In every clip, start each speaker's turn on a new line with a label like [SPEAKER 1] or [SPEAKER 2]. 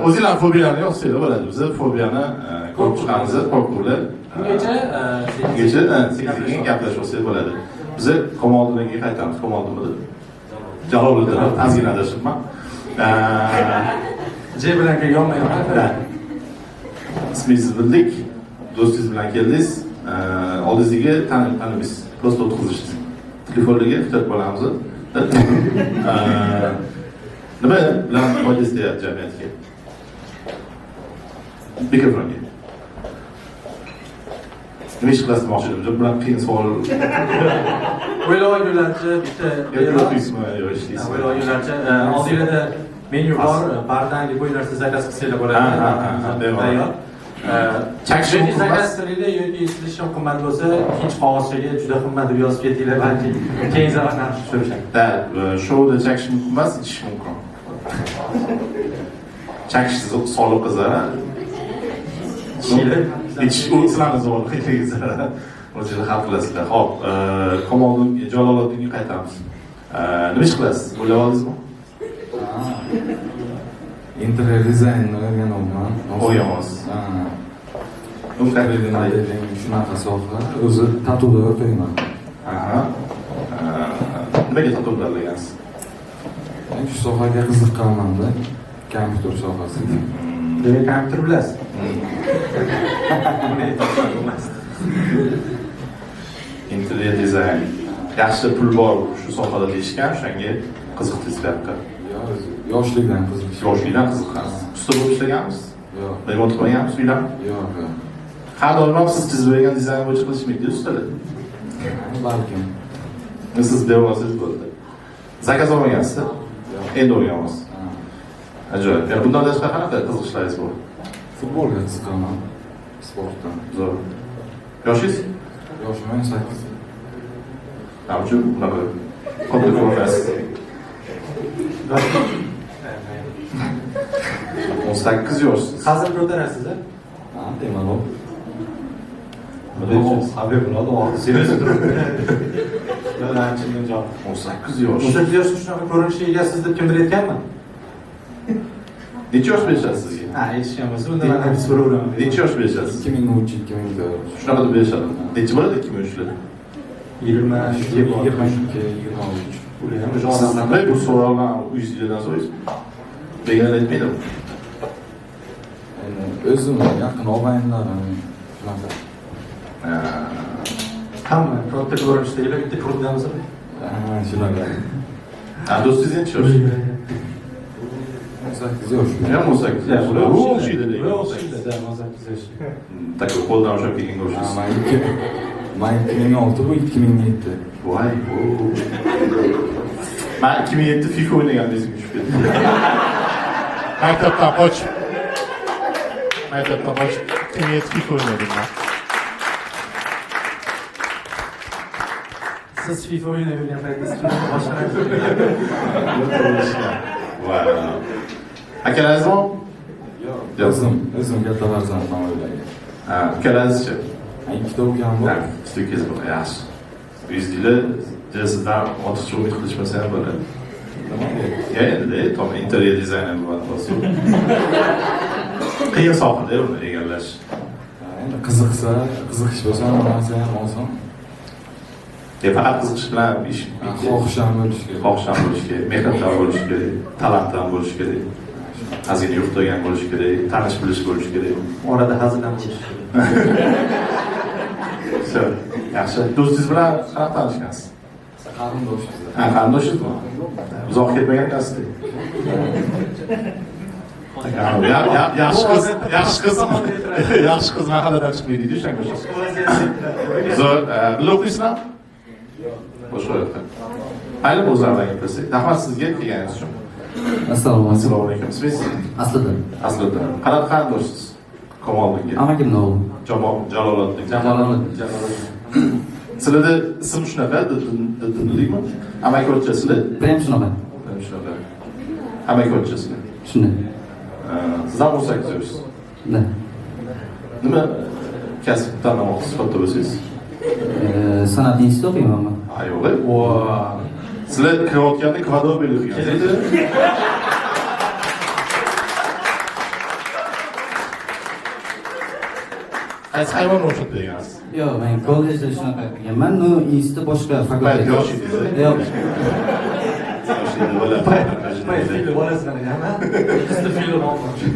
[SPEAKER 1] o'zinglar fobiyani yo'qsizlar bo'ladi. Biz fobiyani ko'rib chiqamiz, qo'rquvlar. Bungacha sekin gaplashib bo'ladi. Biz Komoldinovga qaytamiz. Komoldinov. Jaloliddin, ozgina adashibman.
[SPEAKER 2] J bilan yonma-yon.
[SPEAKER 1] İsmingizni bildik. Do'stingiz bilan keldingiz. Oldingizga tanimiz. Prosta o'tkazishdi. Telefonlarga kitob bo'lamiz. Nima bilan foydasi deyapti jamiyatga? Mikrofonga. Nima ish qilasiz demoqchidim? Bilan qiyin savol.
[SPEAKER 2] O'ylayverlarcha bitta o'ylayverlarcha oldingizda menyu bor, bardangi bo'ylar siz zakaz qilsanglar bo'ladi. Tayyor. Chakshini zakaz qilinglar yoki siz ham qimmat bo'lsa, ikkinchi qog'ozchaga juda qimmat deb yozib ketinglar, balki keyin zavarlar tushirishadi.
[SPEAKER 1] Da, shouda chakish mumkin emas, ichish mumkin. Chakishsiz sog'liqqa zarar. Ichish o'zlari zo'r, qiyinga zarar. O'zingiz hal qilasizlar. Xo'p, Komoldinovga, Jaloliddinga qaytamiz. Nima ish qilasiz? O'ylab oldingizmi?
[SPEAKER 3] Interior dizaynni o'rganyapman.
[SPEAKER 1] O'rganyapsiz.
[SPEAKER 3] Shunaqa soha. O'zi tatuda o'qiyman.
[SPEAKER 1] Nimaga tatu tanlagansiz?
[SPEAKER 3] Men shu sohaga qiziqqanman-da. Kompyuter sohasiga.
[SPEAKER 2] Demak, kompyuter bilasiz.
[SPEAKER 1] Interior dizayn. Yaxshi pul bor shu sohada deyishgan, shunga qiziqdingiz bu yoqqa.
[SPEAKER 3] Yoshlikdan qiziqish.
[SPEAKER 1] Yoshlikdan qiziqqansiz. Usta bo'lib ishlaganmisiz?
[SPEAKER 3] Yo'q.
[SPEAKER 1] Remont qilganmisiz uylarni?
[SPEAKER 3] Yo'q.
[SPEAKER 1] Har doim siz chizib bergan dizayn bo'yicha qilishmaydi ustalar.
[SPEAKER 3] Balkim.
[SPEAKER 1] Siz devorasiz bo'ldi. Zakaz olmagansiz? Endi o'rganyapsiz. Ajoyib. Yani bundan tashqari qanaqa qiziqishlaringiz bor?
[SPEAKER 3] Futbolga qiziqaman. Sportdan.
[SPEAKER 1] Zo'r. Yoshingiz?
[SPEAKER 3] Yoshim 18.
[SPEAKER 1] Navchi bunaqa katta ko'rmaysiz. 18 yoshsiz.
[SPEAKER 2] Hozir ko'tarasiz, a?
[SPEAKER 3] Ha, bemalol.
[SPEAKER 2] Abi bo'ladi, serios turibdi. Bilanchining joyi.
[SPEAKER 1] 18 yosh.
[SPEAKER 2] 18 yoshda shunaqa ko'rinishga egasiz deb kimdir aytganmi?
[SPEAKER 1] Necha yosh berishadi sizga?
[SPEAKER 2] Ha, aytishgan bo'lsa, unda men ham so'raveraman.
[SPEAKER 1] Necha yosh berishadi?
[SPEAKER 3] 2003, 2004.
[SPEAKER 1] Shunaqa deb berishadi. Necha bo'ladi 2003lar?
[SPEAKER 2] 22,
[SPEAKER 3] 23.
[SPEAKER 1] Nima bu savollarni uyingizdan so'raysiz? Degan aytmaydimi?
[SPEAKER 3] O'zim yaqin og'aynilarim shunaqa.
[SPEAKER 2] hamma katta ko'rinishdagilar bitta ko'rdamiz.
[SPEAKER 3] Shunaqa.
[SPEAKER 1] Do'stingiz necha yosh?
[SPEAKER 3] 18 yosh.
[SPEAKER 1] Ham 18 yosh. U o'xshaydi lekin.
[SPEAKER 2] O'xshaydi, 18 yosh.
[SPEAKER 1] Tak qo'ldan o'xshab ketganga o'xshaysiz.
[SPEAKER 3] Men 2006 bu 2007.
[SPEAKER 1] Voy, bu. Men 2007 FIFA o'ynagan esimga tushib ketdi. Maktabdan qochib. Maktabdan qochib 2007 FIFA o'ynadim men.
[SPEAKER 2] Siz FIFA o'ynayotgan paytingizda boshqa
[SPEAKER 1] Voy. Akalaringizmi?
[SPEAKER 3] Yo'q. O'zim katta farzandman o'ylayman.
[SPEAKER 1] Ha, ukalaringizchi?
[SPEAKER 3] Ikkita ukam bor.
[SPEAKER 1] Ukangiz bor, yaxshi. Uyingizda sizdan ortiqcha umid qilishmasa ham bo'ladi. Endi tom interior dizayner bo'ladi. Qiyin sohada uni egallash.
[SPEAKER 3] Endi qiziqish bo'lsa hamma narsa ham oson.
[SPEAKER 1] Faqat qiziqish bilan ish
[SPEAKER 3] xohisham bo'lish kerak.
[SPEAKER 1] Xohisham bo'lish kerak, mehnatdan bo'lish kerak, talantdan bo'lish kerak. Hazina yo'qtagan bo'lish kerak, tanish bilish bo'lish kerak.
[SPEAKER 2] orada hazil ham bo'lish kerak.
[SPEAKER 1] Yaxshi. Do'stingiz bilan qanaqa tanishgansiz?
[SPEAKER 3] Qarindoshmiz.
[SPEAKER 1] Ha, qarindoshsizmi? Uzoq ketmagansiz. Yaxshi qiz mahalladan chiqmaydi deydi o'shanga. Zo'r, birga o'qiysizmi? Boshqa yo'q. Ayni o'zlaridan gapirsak, rahmat sizga kelganingiz uchun.
[SPEAKER 4] Assalomu
[SPEAKER 1] alaykum. Ismingiz?
[SPEAKER 4] Asliddin.
[SPEAKER 1] Asliddin. Qanaqa qarindoshsiz? Komoldinovga.
[SPEAKER 4] Amakimni o'g'li.
[SPEAKER 1] Jaloliddin. Sizlarda ism shunaqa, dedingmi? Amako'cha sizlar?
[SPEAKER 4] Ham shunaqa.
[SPEAKER 1] Shunaqa. Amako'cha sizlar.
[SPEAKER 4] Shunday.
[SPEAKER 1] Siz ham 18 yoshsiz. Nima kasb tanlamoqchisiz katta bo'lsangiz?
[SPEAKER 4] San'at institutida o'qiyman.
[SPEAKER 1] Yo'q. Sizlar kirayotganda kvadrat belgilagansiz. Qaysi hayvonni o'xshatib bergansiz?
[SPEAKER 4] Yo'q, men kollejda shunaqa qilganman. No, institutda boshqa
[SPEAKER 1] Bayt
[SPEAKER 4] fakultet.
[SPEAKER 1] yosh edingiz.
[SPEAKER 4] Yo'q.
[SPEAKER 1] Yosh edi, bola.
[SPEAKER 2] Film bolasini qilganman. Ikkisida film olmoqchi.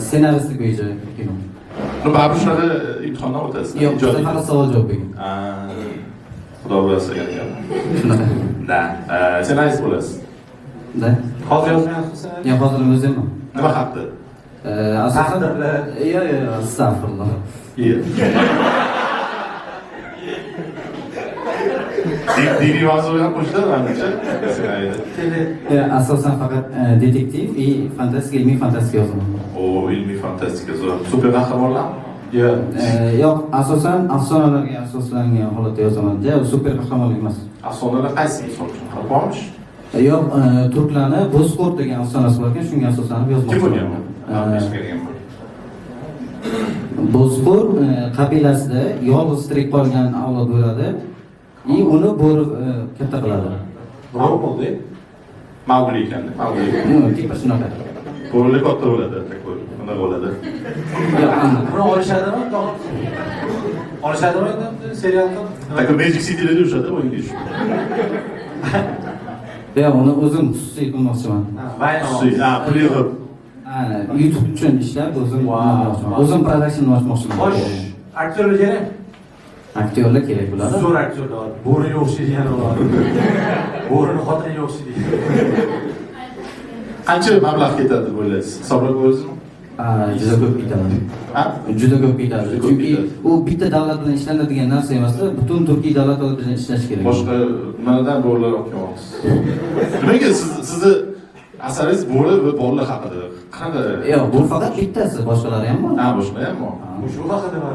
[SPEAKER 4] Ssenaristlik bo'yicha kino.
[SPEAKER 1] Ну, baribir shunaqa imtihondan o'tasiz.
[SPEAKER 4] Yo'q, bizda faqat savol javob bo'lgan.
[SPEAKER 1] Xudo bilasa ekan.
[SPEAKER 4] Shunaqa.
[SPEAKER 1] Da, ssenarist bo'lasiz.
[SPEAKER 4] Da.
[SPEAKER 2] Hozir yozmayapsiz?
[SPEAKER 4] Yo'q, hozir o'zimman.
[SPEAKER 1] Nima haqda?
[SPEAKER 4] Asosan
[SPEAKER 2] Taqdirlar.
[SPEAKER 4] yo'q, astag'firulloh.
[SPEAKER 1] Diniy mavzu ham qo'shiladi menimcha. Ssenariyda.
[SPEAKER 4] Asosan faqat detektiv va fantastika, ilmiy fantastika yozaman.
[SPEAKER 1] O, ilmiy fantastika zo'r. Super qahramonlarmi?
[SPEAKER 2] Yo'q.
[SPEAKER 4] Yo'q, asosan afsonalarga asoslangan holatda yozaman. Super qahramonlik emas.
[SPEAKER 1] Afsonalar qaysi misol uchun? Bormish?
[SPEAKER 4] Yo'q, turklarni Bozkurt degan afsonasi bor ekan, shunga asoslanib
[SPEAKER 1] Kim
[SPEAKER 4] yozmoqchiman.
[SPEAKER 1] bo'lgan? Eshitganman.
[SPEAKER 4] Bozkurt qabilasida yolg'iz tirik qolgan avlod bo'ladi. Uni bo'ri katta qiladi.
[SPEAKER 2] Birov bo'ldi.
[SPEAKER 1] Mowgli ekanda, Mowgli.
[SPEAKER 4] Tipa shunaqa.
[SPEAKER 1] Bo'ri katta bo'ladi, tako'l. Unda bo'ladi.
[SPEAKER 4] Yo'q,
[SPEAKER 2] Buni olishadimi? Olishadimi endi serialda?
[SPEAKER 1] Tako'l Magic City'da o'shada o'yinga tushdi.
[SPEAKER 4] yo'q, uni o'zim xususiy qilmoqchiman.
[SPEAKER 1] Pul yig'ib.
[SPEAKER 4] YouTube uchun ishlab o'zim qilmoqchiman. O'zim production ochmoqchiman.
[SPEAKER 2] Xo'sh, aktyorlar kerak.
[SPEAKER 4] Aktyorlar kerak bo'ladi.
[SPEAKER 2] Zo'r aktyorlar. Bo'riga o'xshaydigan ular. Bo'rini xotiniga o'xshaydi.
[SPEAKER 1] Qancha mablag' ketadi deb o'ylaysiz? Hisoblab ko'rdingizmi?
[SPEAKER 4] Juda ko'p ketadi.
[SPEAKER 1] Ha?
[SPEAKER 4] Juda ko'p ketadi.
[SPEAKER 1] Juda ko'p
[SPEAKER 4] Chunki
[SPEAKER 1] ketadi.
[SPEAKER 4] u bitta davlat bilan ishlanadigan narsa emas, butun Turkiy davlatlar bilan ishlash kerak.
[SPEAKER 1] Boshqa nimadan bo'rilar olib kelmoqsiz? Nimaga sizni asaringiz bo'ri va bolalar haqida? Qanaqa?
[SPEAKER 4] Yo'q, bu faqat bittasi, boshqalari ham bor.
[SPEAKER 1] Ha, boshqa ham bor.
[SPEAKER 2] Shu haqida bor.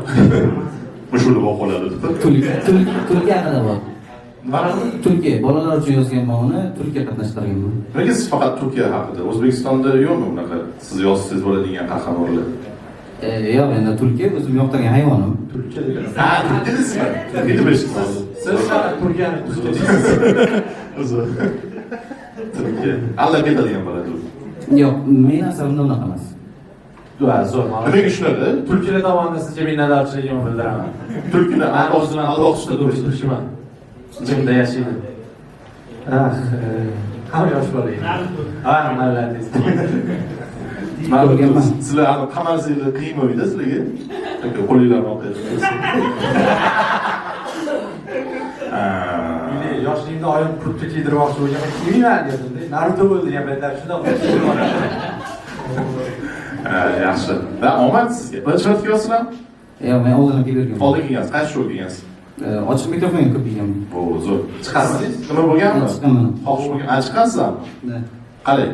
[SPEAKER 1] Mushuli bo'lib qoladi.
[SPEAKER 4] Turkiya haqida bor.
[SPEAKER 1] Nima?
[SPEAKER 4] Turkiya bolalar uchun yozganman uni, Turkiya qatnashtirganman.
[SPEAKER 1] Nimaga siz faqat Turkiya haqida? O'zbekistonda yo'qmi bunaqa siz yozsangiz bo'ladigan qahramonlar?
[SPEAKER 4] Yo'q, endi Turkiya o'zim yoqtirgan hayonim.
[SPEAKER 2] Turkiya degan.
[SPEAKER 1] Ha, Turkiya deysizmi? Turkiya deb eshitdim.
[SPEAKER 2] Siz faqat Turkiyani
[SPEAKER 1] O'zi. Turkiya. Alla ketadigan bo'ladi u.
[SPEAKER 4] Yo'q, men asarimda unaqa emas.
[SPEAKER 2] zo'r.
[SPEAKER 1] Nimaga shunada?
[SPEAKER 2] Turkiya tomonidan sizga minnatdorchiligimni bildiraman.
[SPEAKER 1] Turkiyani
[SPEAKER 2] Allohdan turishman. Ichimda yashaydi. Hamma yosh bola. Malladingiz.
[SPEAKER 4] Ko'rganman.
[SPEAKER 1] Sizlar qamarsizlar qiymaydi sizlarga. Qo'linglarni olib
[SPEAKER 2] Yoshligimda oyim kurtka kiydirmoqchi bo'lgan. Kiymayman dedim. Naruto bo'ldi degan paytlar shunday
[SPEAKER 1] yaxshi. Va omad sizga. Qancha vaqt kelyapsizlarmi?
[SPEAKER 4] Yo'q, men oldin kelganman.
[SPEAKER 1] Oldin kelgansiz. Qaysi show kelgansiz?
[SPEAKER 4] Ochiq mikrofonga ko'p kelganman.
[SPEAKER 1] Bu zo'r. Chiqasizmi? Nima bo'lganmi?
[SPEAKER 4] Chiqaman.
[SPEAKER 1] Xohish bo'lgan. Chiqasizmi? Qalay?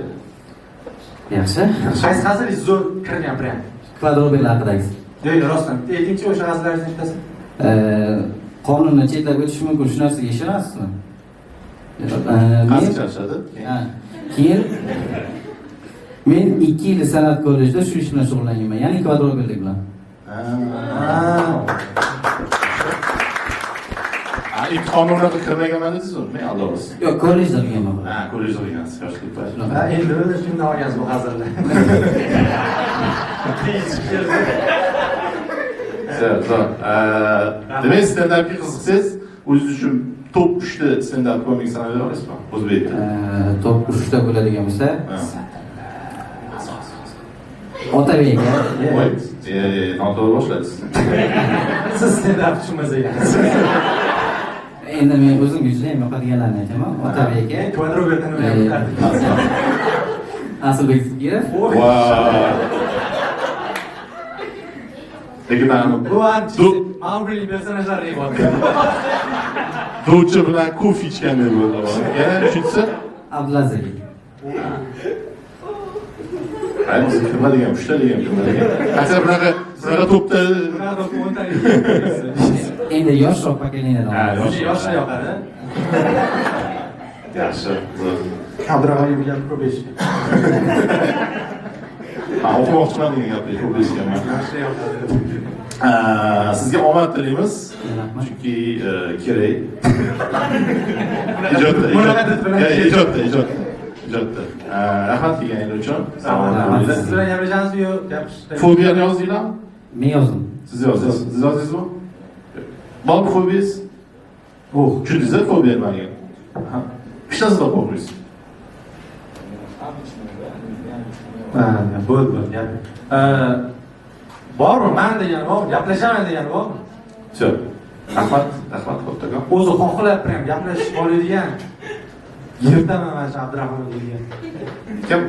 [SPEAKER 4] Yaxshi.
[SPEAKER 2] Qaysi hazillik zo'r kirgan prям.
[SPEAKER 4] Kvadroberlar haqidagi.
[SPEAKER 2] Yo'q, rostdan. Ikkinchi o'sha hazillarni bittasi.
[SPEAKER 4] Qonunni chetlab o'tish mumkin, shu narsaga ishonasizmi?
[SPEAKER 1] Qaysi charchadi?
[SPEAKER 4] Keyin men 2 yil san'at kollejida shu ish bilan shug'ullanganman, ya'ni kvadroberlik bilan.
[SPEAKER 1] Qonunlarga kirmaganman dedingizmi? Men alloh.
[SPEAKER 4] Yo'q, kollejda qilganman.
[SPEAKER 1] Kollejda qilgansiz, yoshlik payti.
[SPEAKER 2] Endi o'zi shunday olgansiz bu hazilni.
[SPEAKER 1] Zo'r. Demak, stand-upga qiziqsangiz, o'zingiz uchun top 3 ta stand-up komik sanay olasizmi? O'zbekda.
[SPEAKER 4] Top 3 ta bo'ladigan bo'lsa, Otabek.
[SPEAKER 1] Voy, noto'g'ri boshladingiz.
[SPEAKER 2] Siz stand-up tushunmas ekansiz.
[SPEAKER 4] Endi men o'zimga juda ham yoqadiganlarni aytaman. Otabek.
[SPEAKER 2] Kvadroberdan o'ylayapti.
[SPEAKER 4] Aslbek Zikirov.
[SPEAKER 1] Lekin
[SPEAKER 2] Bu Mowgli personajlariga bor.
[SPEAKER 1] Do'cha bilan kofe ichganday bo'ldi. Yana uchinchisi?
[SPEAKER 4] Abdulaziz.
[SPEAKER 1] Hayır, biz kirmadigan, ushtalagan, kirmadigan. Qancha bunaqa to'pda
[SPEAKER 4] Endi yoshroq pokoleniyadan.
[SPEAKER 2] Yoshlar yoqadi.
[SPEAKER 1] yaxshi.
[SPEAKER 2] Abdurahmonga bilan ko'p eshitdim.
[SPEAKER 1] Men o'qimoqchiman degan gapni ko'p eshitganman.
[SPEAKER 2] Yoshlar yoqadi.
[SPEAKER 1] Sizga omad tilaymiz. Chunki kerak. Ijodda. Rahmat kelganingiz uchun.
[SPEAKER 2] Siz bilan gaplashamiz-ku, gapirishdik.
[SPEAKER 1] Fobiyani yozdinglarmi?
[SPEAKER 4] Men yozdim.
[SPEAKER 1] Siz yozdingiz. Siz yozdingizmi? Bormi fobiyingiz? Kunduzda fobiya nimaga? Hech narsadan qo'rqmaysiz.
[SPEAKER 2] Bo'ldi. Bormi? Men degan bormi? Gaplashaman degan bormi?
[SPEAKER 1] Shu. Rahmat kattakon.
[SPEAKER 2] O'zi xohlab ham gaplashib oladigan. Yirtaman mana shu Abdurahmon degan.
[SPEAKER 1] Kim?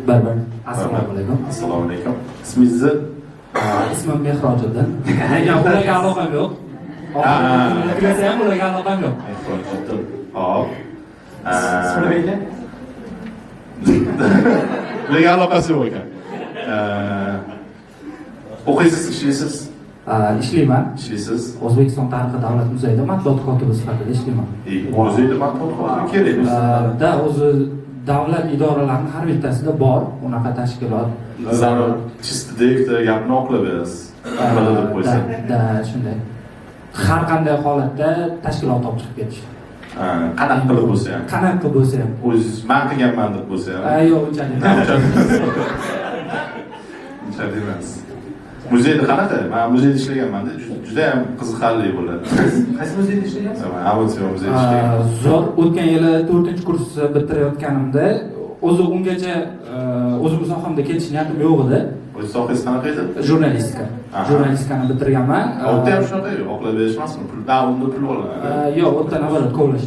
[SPEAKER 4] Barbar. Assalomu alaykum.
[SPEAKER 1] Assalomu alaykum. İsmingizni?
[SPEAKER 4] Ismim Mehrojiddin. Ularga aloqam yo'q. Bilasa ham ularga aloqam yo'q.
[SPEAKER 1] Hop.
[SPEAKER 2] So'rayga.
[SPEAKER 1] Ularga aloqasi yo'q ekan. O'qiysiz, ishlaysiz?
[SPEAKER 4] Ishlayman.
[SPEAKER 1] Ishlaysiz.
[SPEAKER 4] O'zbekiston Tarixiy davlat muzeyida matbuot kotibi sifatida ishlayman.
[SPEAKER 1] Muzeyda matbuot kotibi kerakmi?
[SPEAKER 4] Da o'zi davlat idoralarining har bittasida bor unaqa tashkilot.
[SPEAKER 1] Zarur chista direktor gapni oqlab berasiz. Nima deb qo'ysa.
[SPEAKER 4] Da shunday. Har qanday holatda tashkilot olib chiqib ketish.
[SPEAKER 1] Qanaqa qilib bo'lsa ham.
[SPEAKER 4] Qanaqa qilib bo'lsa ham.
[SPEAKER 1] O'zingiz men qilganman deb bo'lsa ham.
[SPEAKER 4] Yo'q, unchalik.
[SPEAKER 1] Unchalik emas. Muzeyda qanaqa? Men muzeyda ishlaganman-da, juda ham qiziqarli bo'ladi.
[SPEAKER 2] Qaysi muzeyda ishlayapsiz?
[SPEAKER 1] Men Avodiy muzeyda ishlaganman.
[SPEAKER 4] Zo'r, o'tgan yili 4-kursni bitirayotganimda o'zi ungacha o'zim sohamda ketish niyatim yo'q edi.
[SPEAKER 1] O'z sohangiz qanaqa edi?
[SPEAKER 4] Jurnalistika. Jurnalistikani bitirganman.
[SPEAKER 1] O'tda ham shunaqa yo'q, oqlab berishmasmi? Pul, unda pul oladi.
[SPEAKER 4] Yo'q, o'tdan avval ko'rish.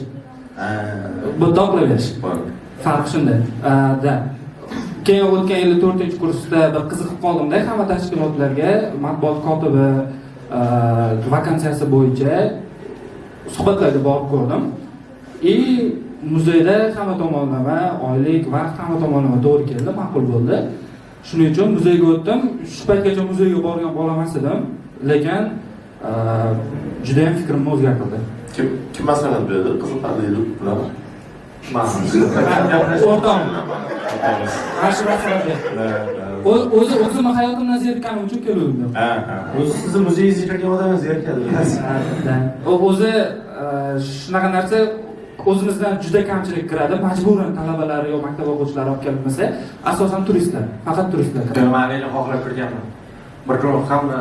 [SPEAKER 4] Bu oqlab berish. Farq shunda. Keyin o'tgan yili 4-kursda bir qiziqib qoldimda, hamma tashkilotlarga matbuot kotibi vakansiyasi bo'yicha suhbatlarga borib ko'rdim. Muzeyda hamma tomonlama oylik, vaqt hamma tomonlama to'g'ri keldi, ma'qul bo'ldi. Shuning uchun muzeyga o'tdim. Shu paytgacha muzeyga borgan bo'la emas edim, lekin juda ham fikrimni o'zgartirdi.
[SPEAKER 1] Kim maslahat berdi? Qiziqarli bular.
[SPEAKER 4] O'rtam. Qarshi maslahatga. O'zimni hayotimdan zerikkanim uchun keldim.
[SPEAKER 2] O'zi sizni muzeyingizga kirgan odam zerikadi.
[SPEAKER 4] O'zi shunaqa narsa o'zimizdan juda kamchilik kiradi. Majburan talabalar yo maktab o'quvchilari olib kelmasa, asosan turistlar, faqat turistlar kiradi.
[SPEAKER 2] Men yana xohlab kirganman. Bir kun hamma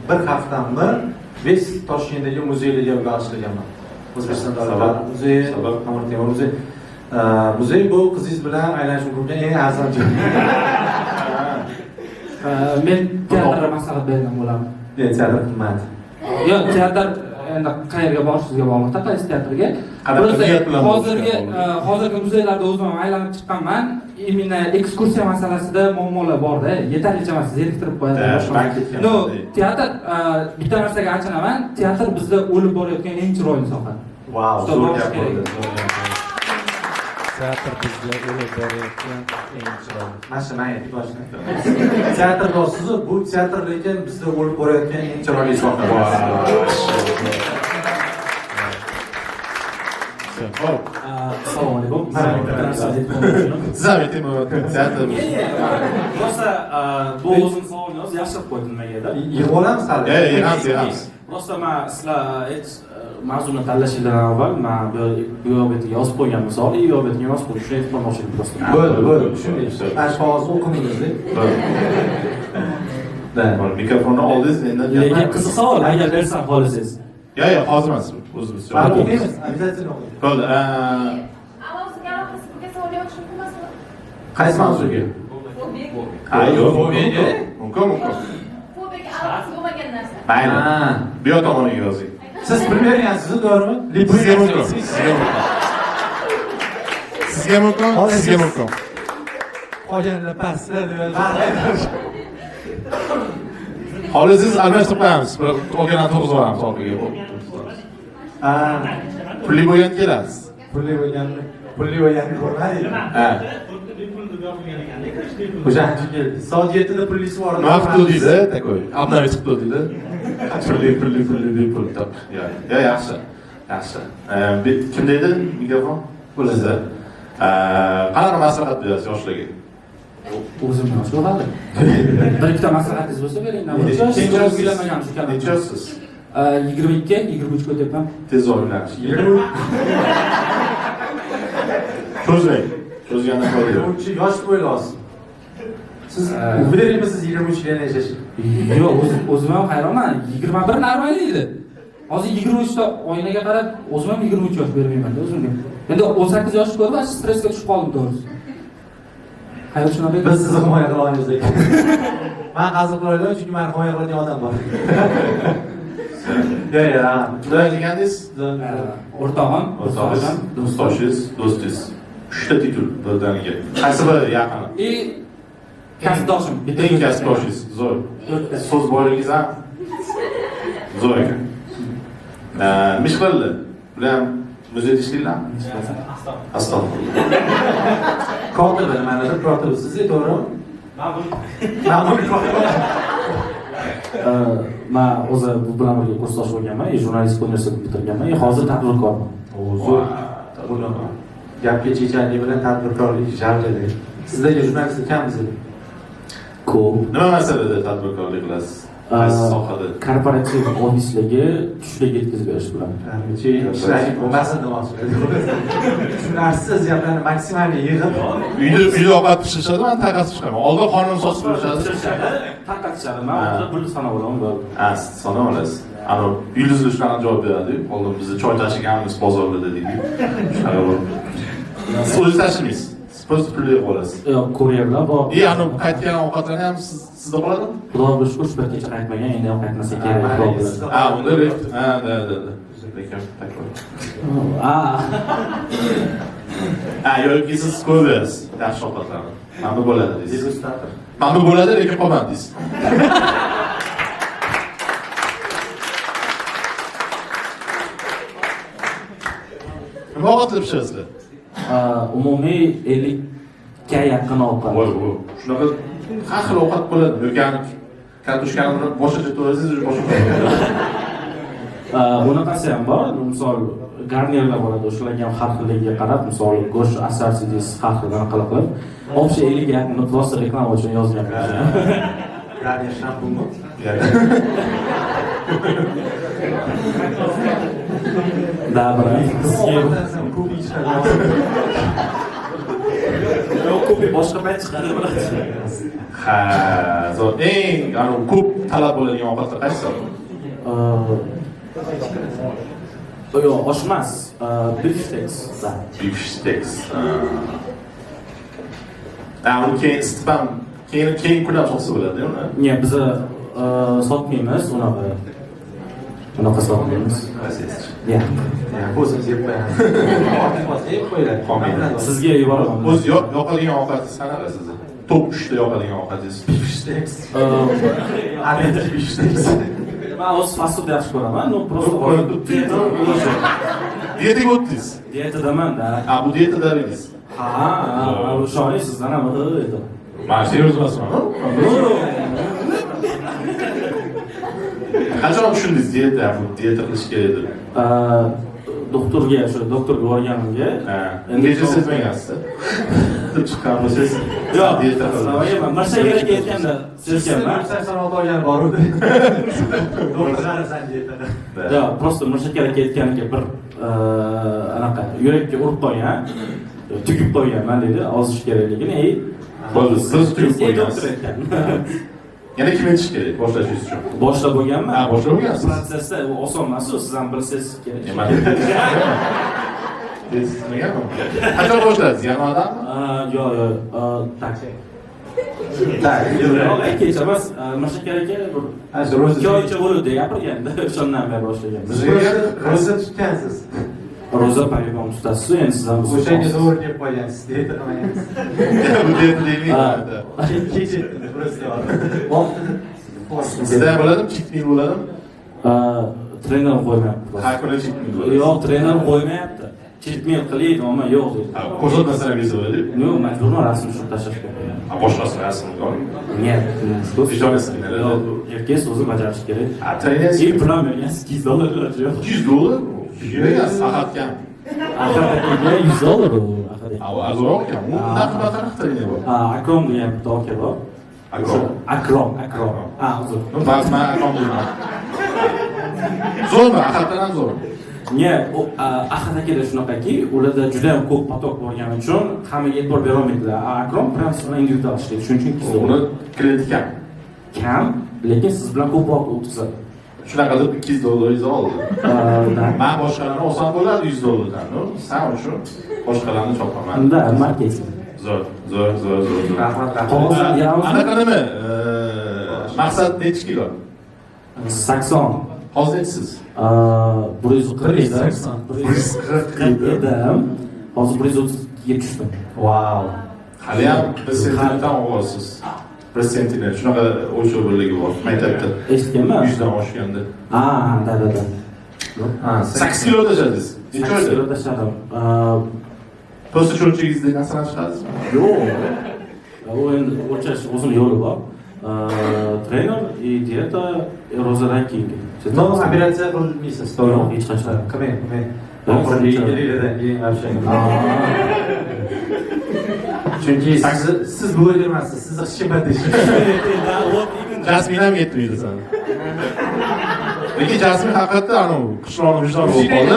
[SPEAKER 2] bir haftami biz Toshkentdagi muzeylarga bag'ishlaganman. O'zbekiston Davlat muzeyi, Temur Temur muzeyi. Muzey bu qizingiz bilan aylanishib yurgan eng arzon joy.
[SPEAKER 4] Men teatrga maslahat bergan bo'laman.
[SPEAKER 2] Teatr qimmat.
[SPEAKER 4] Yo'q, teatr endi qayerga borishingizga bog'liq, qaysi teatrga. Hozirgi muzeylarda o'zim aylanib chiqqanman. Imенно ekskursiya masalasida muammolar bor-da, yetarlicha emas, zeriktirib qo'yadi. No, teatr bitta narsaga achinaman, teatr bizda o'lib borayotgan eng chiroyli soha.
[SPEAKER 2] Wow, zo'r gap bo'ldi.
[SPEAKER 3] Teatr bizda o'lib borayotgan eng chiroyli.
[SPEAKER 2] Mana shu men aytib boshlayman. Teatr borsiz, bu teatr lekin bizda o'lib borayotgan eng chiroyli soha.
[SPEAKER 5] Assalomu alaykum.
[SPEAKER 1] Siz ham aytdingmi? Teatr.
[SPEAKER 5] Rosa bu o'zim savolni o'zi yashirib qo'ydim nimagadir.
[SPEAKER 2] Yig'ib olamiz hali.
[SPEAKER 1] Yig'amiz.
[SPEAKER 5] Rosa men sizlar mavzuni tanlashingizdan avval men bu yo'betiga yozib qo'ygan misol, bu yo'betiga yozib qo'yib shuni aytib qo'ymoqchi edim prosta.
[SPEAKER 2] Bo'ldi, tushundingiz. Ashxozni o'qimaymiz.
[SPEAKER 1] Mikrofonni oldingiz, endi
[SPEAKER 5] Lekin qiziq savol, agar bersam xohlasangiz.
[SPEAKER 1] Yo'q, hozir emas. O'zimiz javob
[SPEAKER 2] O'qiymiz, обязательно o'qiymiz.
[SPEAKER 1] Bo'ldi. Qaysi mavzuga? Yo'q, mumkin.
[SPEAKER 6] Fobiyaga aloqasi bo'lmagan narsa.
[SPEAKER 1] Mayli. Bu yoq tomoniga yozing.
[SPEAKER 2] Siz pul bergansiz, to'g'rimi?
[SPEAKER 1] Sizga mumkin. Sizga mumkin.
[SPEAKER 2] Qolganlar pastda deb.
[SPEAKER 1] Xohlasangiz almashtirib qo'yamiz. Qolganini to'g'ri olamiz orqaga. Pulli bo'lgan kelasiz.
[SPEAKER 2] Pulli bo'lganni ko'rmadingmi? O'shancha keldi. Soat 7da pullisi bor.
[SPEAKER 1] Nima qildi deydi, takoy. Обновить qildi deydi. Pul top. Ya yaxshi. Kim deydi mikrofon? O'zingizda. Qanaqa maslahat berasiz yoshlarga?
[SPEAKER 4] O'zim yosh bo'ladi. Bir ikkita maslahatingiz bo'lsa bering.
[SPEAKER 1] Nechasiz?
[SPEAKER 4] 22, 23 ko'tyapman.
[SPEAKER 1] Tez o'ylanish. Cho'zmang. Cho'zgandan foyda yo'q.
[SPEAKER 2] Yosh bo'ylasiz. Siz uberemisiz 23 yildan yashash?
[SPEAKER 4] Yo'q, o'zim ham hayronman. 21 normal edi. Hozir 23 ta oynaga qarab, o'zim ham 23 yosh bermayman o'zimga. Endi 18 yosh ko'rib, stressga tushib qoldim to'g'risi. Hayot shunaqa.
[SPEAKER 2] Biz sizni himoya qila olmaymiz ekan. Men hazil qila olaman, chunki meni himoya qiladigan odam bor. Ya.
[SPEAKER 1] Xudoy deganingiz,
[SPEAKER 4] O'rtog'im,
[SPEAKER 1] dostoshingiz, do'stingiz. 3 ta titul birdaniga. Qaysi biri yaqini?
[SPEAKER 4] kasbdoshim.
[SPEAKER 1] Eng kasbdoshingiz zo'r. So'z boyligingiz ham zo'r ekan. Nima ish qildi? Bular ham muzeyda ishlaydilarmi? Astag'firulloh.
[SPEAKER 2] Kotibi nimadir, kotibisiz, to'g'rimi? Ma'mur kotib.
[SPEAKER 5] Men o'zi bu bilan birga kursdosh bo'lganman, jurnalistika universitetini bitirganman, hozir tadbirkorman.
[SPEAKER 2] Zo'r. Gapga chechanlik bilan tadbirkorlik jarlidi. Sizdagi jurnalistlik kam bizda.
[SPEAKER 5] Ko'p.
[SPEAKER 1] Nima masalada tadbirkorlik qilasiz? Qaysi sohada?
[SPEAKER 5] Korporativ ofisligi tushlik yetkazib berish bilan.
[SPEAKER 2] Ishlaring bo'lmasin demoqchi. Tushunarsiz gaplarni maksimal yig'ib
[SPEAKER 1] Uyda ovqat pishirishadi, men taqasib chiqaman. Oldin qonun sotib berishadi.
[SPEAKER 5] Tarqatishadi. Men hozir pul sanab olaman bo'ldi.
[SPEAKER 1] Sana olasiz. Ana yulduzli ishlarga javob beradi. Oldin bizni choy tashiganmiz bozorda dedik. Shunaqa bo'ldi. Siz o'zingiz tashimaysiz. Siz просто pul berib olasiz.
[SPEAKER 5] Yo'q, ko'ryapman bor.
[SPEAKER 1] Ana qaytgan ovqatlarni ham sizda qoladimi?
[SPEAKER 5] Xudoga shukr, bir kecha qaytmagan, endi ham qaytmasa kerak.
[SPEAKER 1] Unda reft. Da. Lekin takror. Yoki siz ko'rasiz yaxshi ovqatlarni. Mana bo'ladi deysiz. Mana bo'ladi, lekin qolmadi deysiz. Nima ovqat qilib pishirasizlar?
[SPEAKER 5] Umumiy 50 ga yaqin ovqat.
[SPEAKER 1] Shunaqa har xil ovqat bo'ladi. Yo'qani kartoshkani boshqacha to'g'raysiz, boshqa.
[SPEAKER 5] Bunaqasi ham bor. Misol garnirlar bo'ladi. O'shalarga ham har xilligiga qarab, misol go'sht assorti deysiz, har xil qilib. Общий 50 ga yaqin просто reklama uchun yozganman.
[SPEAKER 2] garnir shampunmi?
[SPEAKER 5] Da, bilan.
[SPEAKER 2] Ko'p ishlar.
[SPEAKER 5] Ko'p boshqa payt chiqadi biladi.
[SPEAKER 1] Ha, zo'r. Eng ko'p talab bo'ladigan ovqatlar qaysi?
[SPEAKER 5] Yo'q, oshmas. Beef steaks.
[SPEAKER 1] Beef steaks. Uni keyin isitib keyin kunlab so'qsa bo'ladi, uni.
[SPEAKER 5] Ne, biz sotmaymiz unaqa. Unaqa sotmaymiz. Ya.
[SPEAKER 2] O'zingiz yeb qo'yasiz. Yeb qo'yiladi.
[SPEAKER 5] Sizga yuboraman.
[SPEAKER 1] O'z yoqadigan ovqatingiz qanaqa sizni? Top 3 ta yoqadigan ovqatingiz.
[SPEAKER 2] Beef steaks. Albatta beef steaks.
[SPEAKER 5] Men o'z fast food yaxshi ko'raman. No, просто
[SPEAKER 1] Diyetaga o'tdingiz.
[SPEAKER 5] Diyetadaman-da.
[SPEAKER 1] Bu diyetada edingiz.
[SPEAKER 5] Ha, o'shani sizdan ham edi.
[SPEAKER 1] Men seriyoz emasman. Qachon tushundingiz diyeta qilish kerak deb?
[SPEAKER 5] Doktorga borganimga.
[SPEAKER 1] Ungacha sezmagansiz. Deb chiqqan bo'lsangiz.
[SPEAKER 5] Yo'q,
[SPEAKER 1] diyeta qildim.
[SPEAKER 5] Mirshakaraga aytganda sezganman.
[SPEAKER 2] 86 olgan boruvdi. Doktorlarsan diyetada.
[SPEAKER 5] Yo'q, просто Mirshakaraga aytganiga bir anaqa yurakka urib qo'ygan, tugib qo'yganman dedi, ozish kerakligini.
[SPEAKER 1] Bo'ldi, siz tugib qo'ygansiz. Yana kim aytish kerak boshlashingiz uchun?
[SPEAKER 5] Boshlab bo'lganman.
[SPEAKER 1] Boshlab bo'lgansiz.
[SPEAKER 5] Protsessda u oson emas, siz ham bilsangiz kerak.
[SPEAKER 1] Nima? Esmaganmi? Qachon boshladingiz? Yanvardanmi?
[SPEAKER 5] Yo'q, tak. Yo'q, kecha emas, Mirshakaraga bir 2 oycha bo'ldi gapirganda, o'shandan beri boshlagan.
[SPEAKER 2] Ro'za tutgansiz.
[SPEAKER 5] Ro'za payg'am tutasiz, endi siz ham
[SPEAKER 2] O'shanga zo'r deb qo'ygansiz, diyeta qilmagansiz.
[SPEAKER 1] Bu diyeta deyilmaydi.
[SPEAKER 2] Kecha просто.
[SPEAKER 1] Sizda ham bo'ladimi? Cheat meal bo'ladimi?
[SPEAKER 5] Trener qo'ymayapti.
[SPEAKER 1] Har kuni cheat meal bo'ladi.
[SPEAKER 5] Yo'q, trener qo'ymayapti. Cheat meal qilaydi, ammo yo'q deydi.
[SPEAKER 1] Ko'rsatmasdan bersa bo'ladi.
[SPEAKER 5] Yo'q, majburman rasm tushib tashlashga.
[SPEAKER 1] Boshqasi rasmni oling.
[SPEAKER 5] Нет,
[SPEAKER 1] Vijdoningizga
[SPEAKER 5] erkak o'zi bajarish kerak.
[SPEAKER 1] Trener
[SPEAKER 5] И pul bergan $200 yo'q.
[SPEAKER 1] $200? Bergansiz ahadga.
[SPEAKER 5] Ahadga $100 u.
[SPEAKER 1] Azoq ekan. U qanaqa trener bor?
[SPEAKER 5] Akrom degan bitta aka bor. Akrom. Uzr.
[SPEAKER 1] Men akrom deyman. Zo'rmi? Ahaddan ham zo'r.
[SPEAKER 5] Ne, o ahad akada shunaqaki, ularda juda ham ko'p potok bo'lgani uchun hammaga e'tibor bera olmaydilar. Akrom prям individual ishlaydi. Shuning uchun kizda
[SPEAKER 1] Uni kredit
[SPEAKER 5] kam, lekin siz bilan ko'p vaqt o'tkazadi.
[SPEAKER 1] shunaqa deb $200 oldi. Men boshqalarni olsam bo'ladi $100 no? Sen uchun boshqalarni chopaman.
[SPEAKER 5] Unda marketing.
[SPEAKER 1] Zo'r.
[SPEAKER 2] Rahmat.
[SPEAKER 5] Qog'ozlarni yig'amiz.
[SPEAKER 1] Anaqa nima? Maqsad nechi kilo?
[SPEAKER 5] 80.
[SPEAKER 1] Hozir nechisiz?
[SPEAKER 5] 140 edim. 140 edim. Hozir 130ga tushdim.
[SPEAKER 2] Wow.
[SPEAKER 1] Hali ham 1 sentnerdan olasiz. 1 sentner shunaqa o'lchov birligi bor maktabda.
[SPEAKER 5] Eshitganman.
[SPEAKER 1] 100 dan oshganda.
[SPEAKER 5] Da.
[SPEAKER 2] Ha,
[SPEAKER 1] 8 kilo tashladingiz. Necha oyda?
[SPEAKER 5] Kilo tashladim.
[SPEAKER 1] Posta cho'nchagingizda narsalar chiqadizmi?
[SPEAKER 5] Yo'q. U endi o'lchash o'zini yo'li bor. Trener и dieta roza ranking.
[SPEAKER 2] No, operatsiya qilmaysiz.
[SPEAKER 5] Yo'q, hech qachon.
[SPEAKER 2] Qilmang.
[SPEAKER 5] Oxirgi
[SPEAKER 2] Chunki siz bu o'ylamaysiz, sizni hishmat deysiz.
[SPEAKER 1] Jasmin ham yetmaydi sana. Lekin Jasmin haqiqatda anavi qishloqni vijdoni bo'lib qoldi.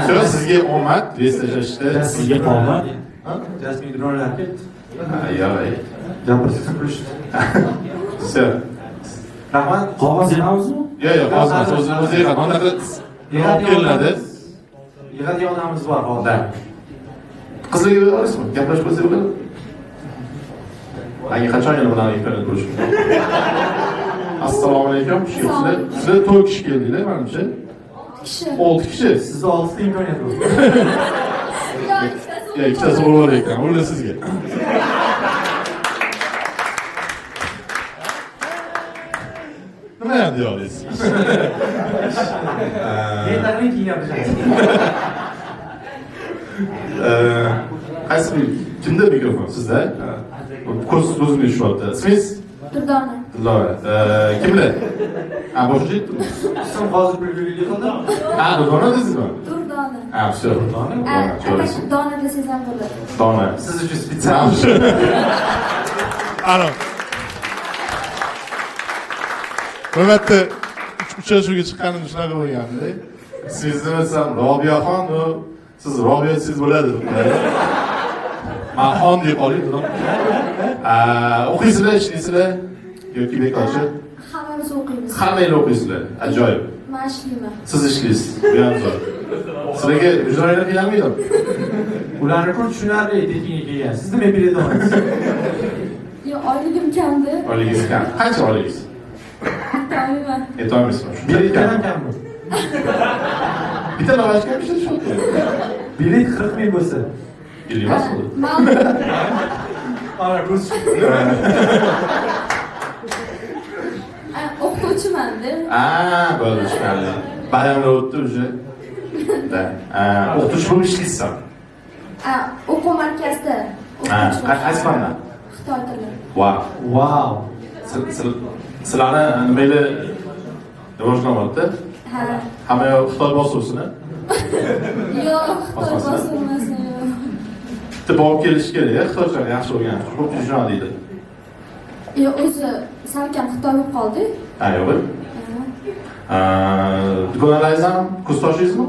[SPEAKER 1] Shu sizga omad, reslashishda
[SPEAKER 5] sizga qomat.
[SPEAKER 2] Jasmin dronlar ketdi.
[SPEAKER 1] Yo'q.
[SPEAKER 2] Gapirsiz kulishdi.
[SPEAKER 1] Все.
[SPEAKER 2] Rahmat.
[SPEAKER 5] Qog'oz yig'amizmi?
[SPEAKER 1] Yo'q, hozir o'zi yig'adi. Anaqa olib kelinadi.
[SPEAKER 2] Yig'adigan odamimiz bor hozir.
[SPEAKER 1] Qizlarga olasizmi? Gaplashib bo'lsa bo'ladi. Menga qachon yana bilan imkoniyat bo'lishi mumkin? Assalomu alaykum. Sizlar 4 kishi keldinglar, menimcha. 6 kishi.
[SPEAKER 2] Sizni 6 imkoniyat bor.
[SPEAKER 1] Ya ikkitasi bo'lar ekan, ular sizga. Nima ham deya olasiz?
[SPEAKER 2] Yetarli keyin gapiramiz.
[SPEAKER 1] Qaysi kimda mikrofon sizda? Ko'zimga tushyapti. Ismingiz?
[SPEAKER 6] Durdona.
[SPEAKER 1] Dildora. Kimlar? Boshqa aytdimi?
[SPEAKER 2] Siz hozir bilgili qildim.
[SPEAKER 1] Dildora dedingizmi?
[SPEAKER 6] Durdona.
[SPEAKER 1] Все.
[SPEAKER 6] Dona desangiz ham bo'ladi.
[SPEAKER 1] Dona.
[SPEAKER 2] Siz uchun spetsial.
[SPEAKER 1] Ana. Hurmatli uchrashuvga chiqqanim shunaqa bo'lgandi. Sizni desam Robiyaxon, siz Robiya siz bo'ladi. Men xon deb qoling. O'qiysizlar, ishlaysizlar yoki bekorchi?
[SPEAKER 6] Hammamiz o'qiymiz.
[SPEAKER 1] Hammangiz o'qiysizlar. Ajoyib.
[SPEAKER 6] Men ishlayman.
[SPEAKER 1] Siz ishlaysiz. Bu ham zo'r. Sizlarga ijrochilar qiynalmaydimi?
[SPEAKER 2] Ularni kun tushunarli tekinga kelgan. Siz nima bilet olasiz?
[SPEAKER 6] Yo'q, oyligim kamdi.
[SPEAKER 1] Oyligingiz kam. Qancha oyligingiz?
[SPEAKER 6] Aytolmayman.
[SPEAKER 1] Aytolmaysizmi?
[SPEAKER 2] Bilet kam bu.
[SPEAKER 1] Bitta lavashga ham ishlashyapti.
[SPEAKER 2] Bilet 40 ming bo'lsa.
[SPEAKER 1] Bilmas bu.
[SPEAKER 2] Ana ko'z.
[SPEAKER 6] O'qituvchiman-da.
[SPEAKER 1] Bo'ldi, tushunarli. Bayramlar o'tdi уже. Da. O'qituvchi bo'lib ishlaysan.
[SPEAKER 6] O'quv markazida.
[SPEAKER 1] Qaysi fandan?
[SPEAKER 6] Xitoy tili.
[SPEAKER 2] Wow.
[SPEAKER 1] Sizlarni nimaga rivojlanyapti?
[SPEAKER 6] Ha.
[SPEAKER 1] Hamma yoq Xitoy bosuvsini.
[SPEAKER 6] Yo'q, Xitoy bosuvmasi.
[SPEAKER 1] Bitta olib kelish kerak, xitoychani yaxshi o'rganish. Ko'p tushunadi.
[SPEAKER 6] Yo'q, o'zi salkam Xitoy bo'lib qoldi.
[SPEAKER 1] Yo'q. Dugonalaringiz ham kursdoshingizni?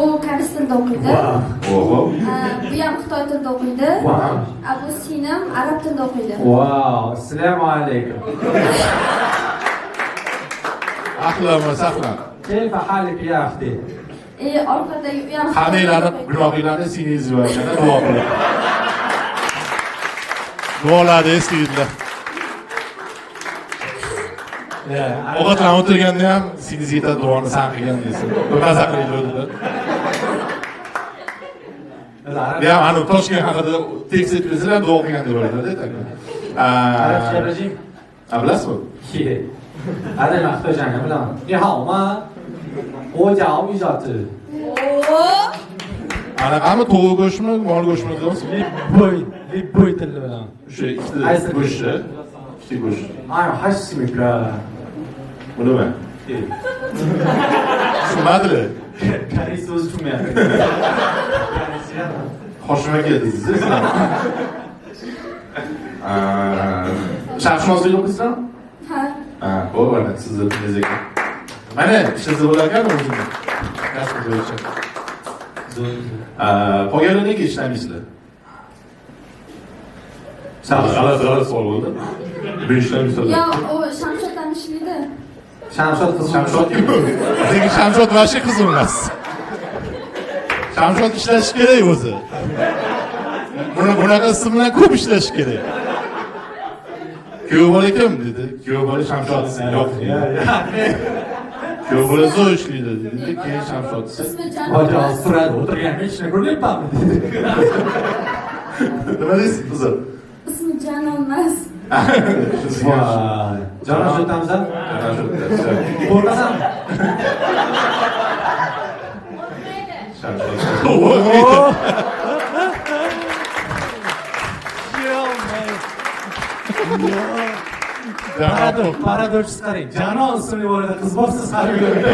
[SPEAKER 6] U koreys tilida o'qiydi.
[SPEAKER 1] Oho.
[SPEAKER 6] Bu ham Xitoy tilida o'qiydi. Bu singlim arab tilida o'qiydi.
[SPEAKER 2] Wow, assalomu alaykum.
[SPEAKER 1] Ahlan va sahlan.
[SPEAKER 2] Kayfa halik ya axti?
[SPEAKER 6] Orqadagi u ham
[SPEAKER 1] Hammanglarni gunohinglarni singlingiz yuborganda duo qiling. Duolarni eslaydilar. Ovqatlanib o'tirganda ham singlingiz yetadi duoni san qilgan deysiz. Bir maza qilaydi. Ya ana Toshkent haqida tekst aytibsizlar duo qilgan deb o'yladi.
[SPEAKER 2] Arabcha rejim.
[SPEAKER 1] Bilasizmi?
[SPEAKER 2] Kerak. Ana men xitoychani bilaman. Ni hao ma? O jiao yu jiao zhi.
[SPEAKER 1] Anaqami tovuq go'shtmi, mol go'shtmi deyapsiz?
[SPEAKER 2] Boy tilida bilaman.
[SPEAKER 1] O'sha ikkita go'shtni, ikkita go'sht.
[SPEAKER 2] Ay, hashimiklar.
[SPEAKER 1] Bilmayman. Tushunmadinglar?
[SPEAKER 2] Koreys o'zi tushunmayapti.
[SPEAKER 1] Hoshim aka dedingiz. Sharqshunoslik o'qiysan?
[SPEAKER 6] Ha.
[SPEAKER 1] Ho'p, mana sizni tilingiz ekan. Mana ishingiz bo'lar ekan o'zingiz. Kasb bo'yicha. Qolganlar nega ishlamaysizlar? G'alati savol bo'ldi. Bu ishlamaysizlar.
[SPEAKER 6] Yo, o Shamshod ham ishlaydi.
[SPEAKER 2] Shamshod qiz.
[SPEAKER 1] Shamshod lekin Shamshod vashi qiz emas. Shamshod ishlash kerak o'zi. Bunaqa ism bilan ko'p ishlash kerak. Kuyov bola kim dedi. Kuyov bola Shamshod yo'q dedi. Kuyov bola zo'r ishlaydi dedi. Keyin Shamshod
[SPEAKER 6] Ismi
[SPEAKER 2] Hozir
[SPEAKER 6] Jon.
[SPEAKER 2] suradi, o'tirgan ishni ko'ryapmanmi?
[SPEAKER 1] nima deysiz qizim?
[SPEAKER 6] Ismi Janon emas.
[SPEAKER 2] Voy. Jon o'tamiz-a? Qo'rqasanmi? Paradoks qarang. Janon ismli bolada qiz bor, siz qarab ko'ring.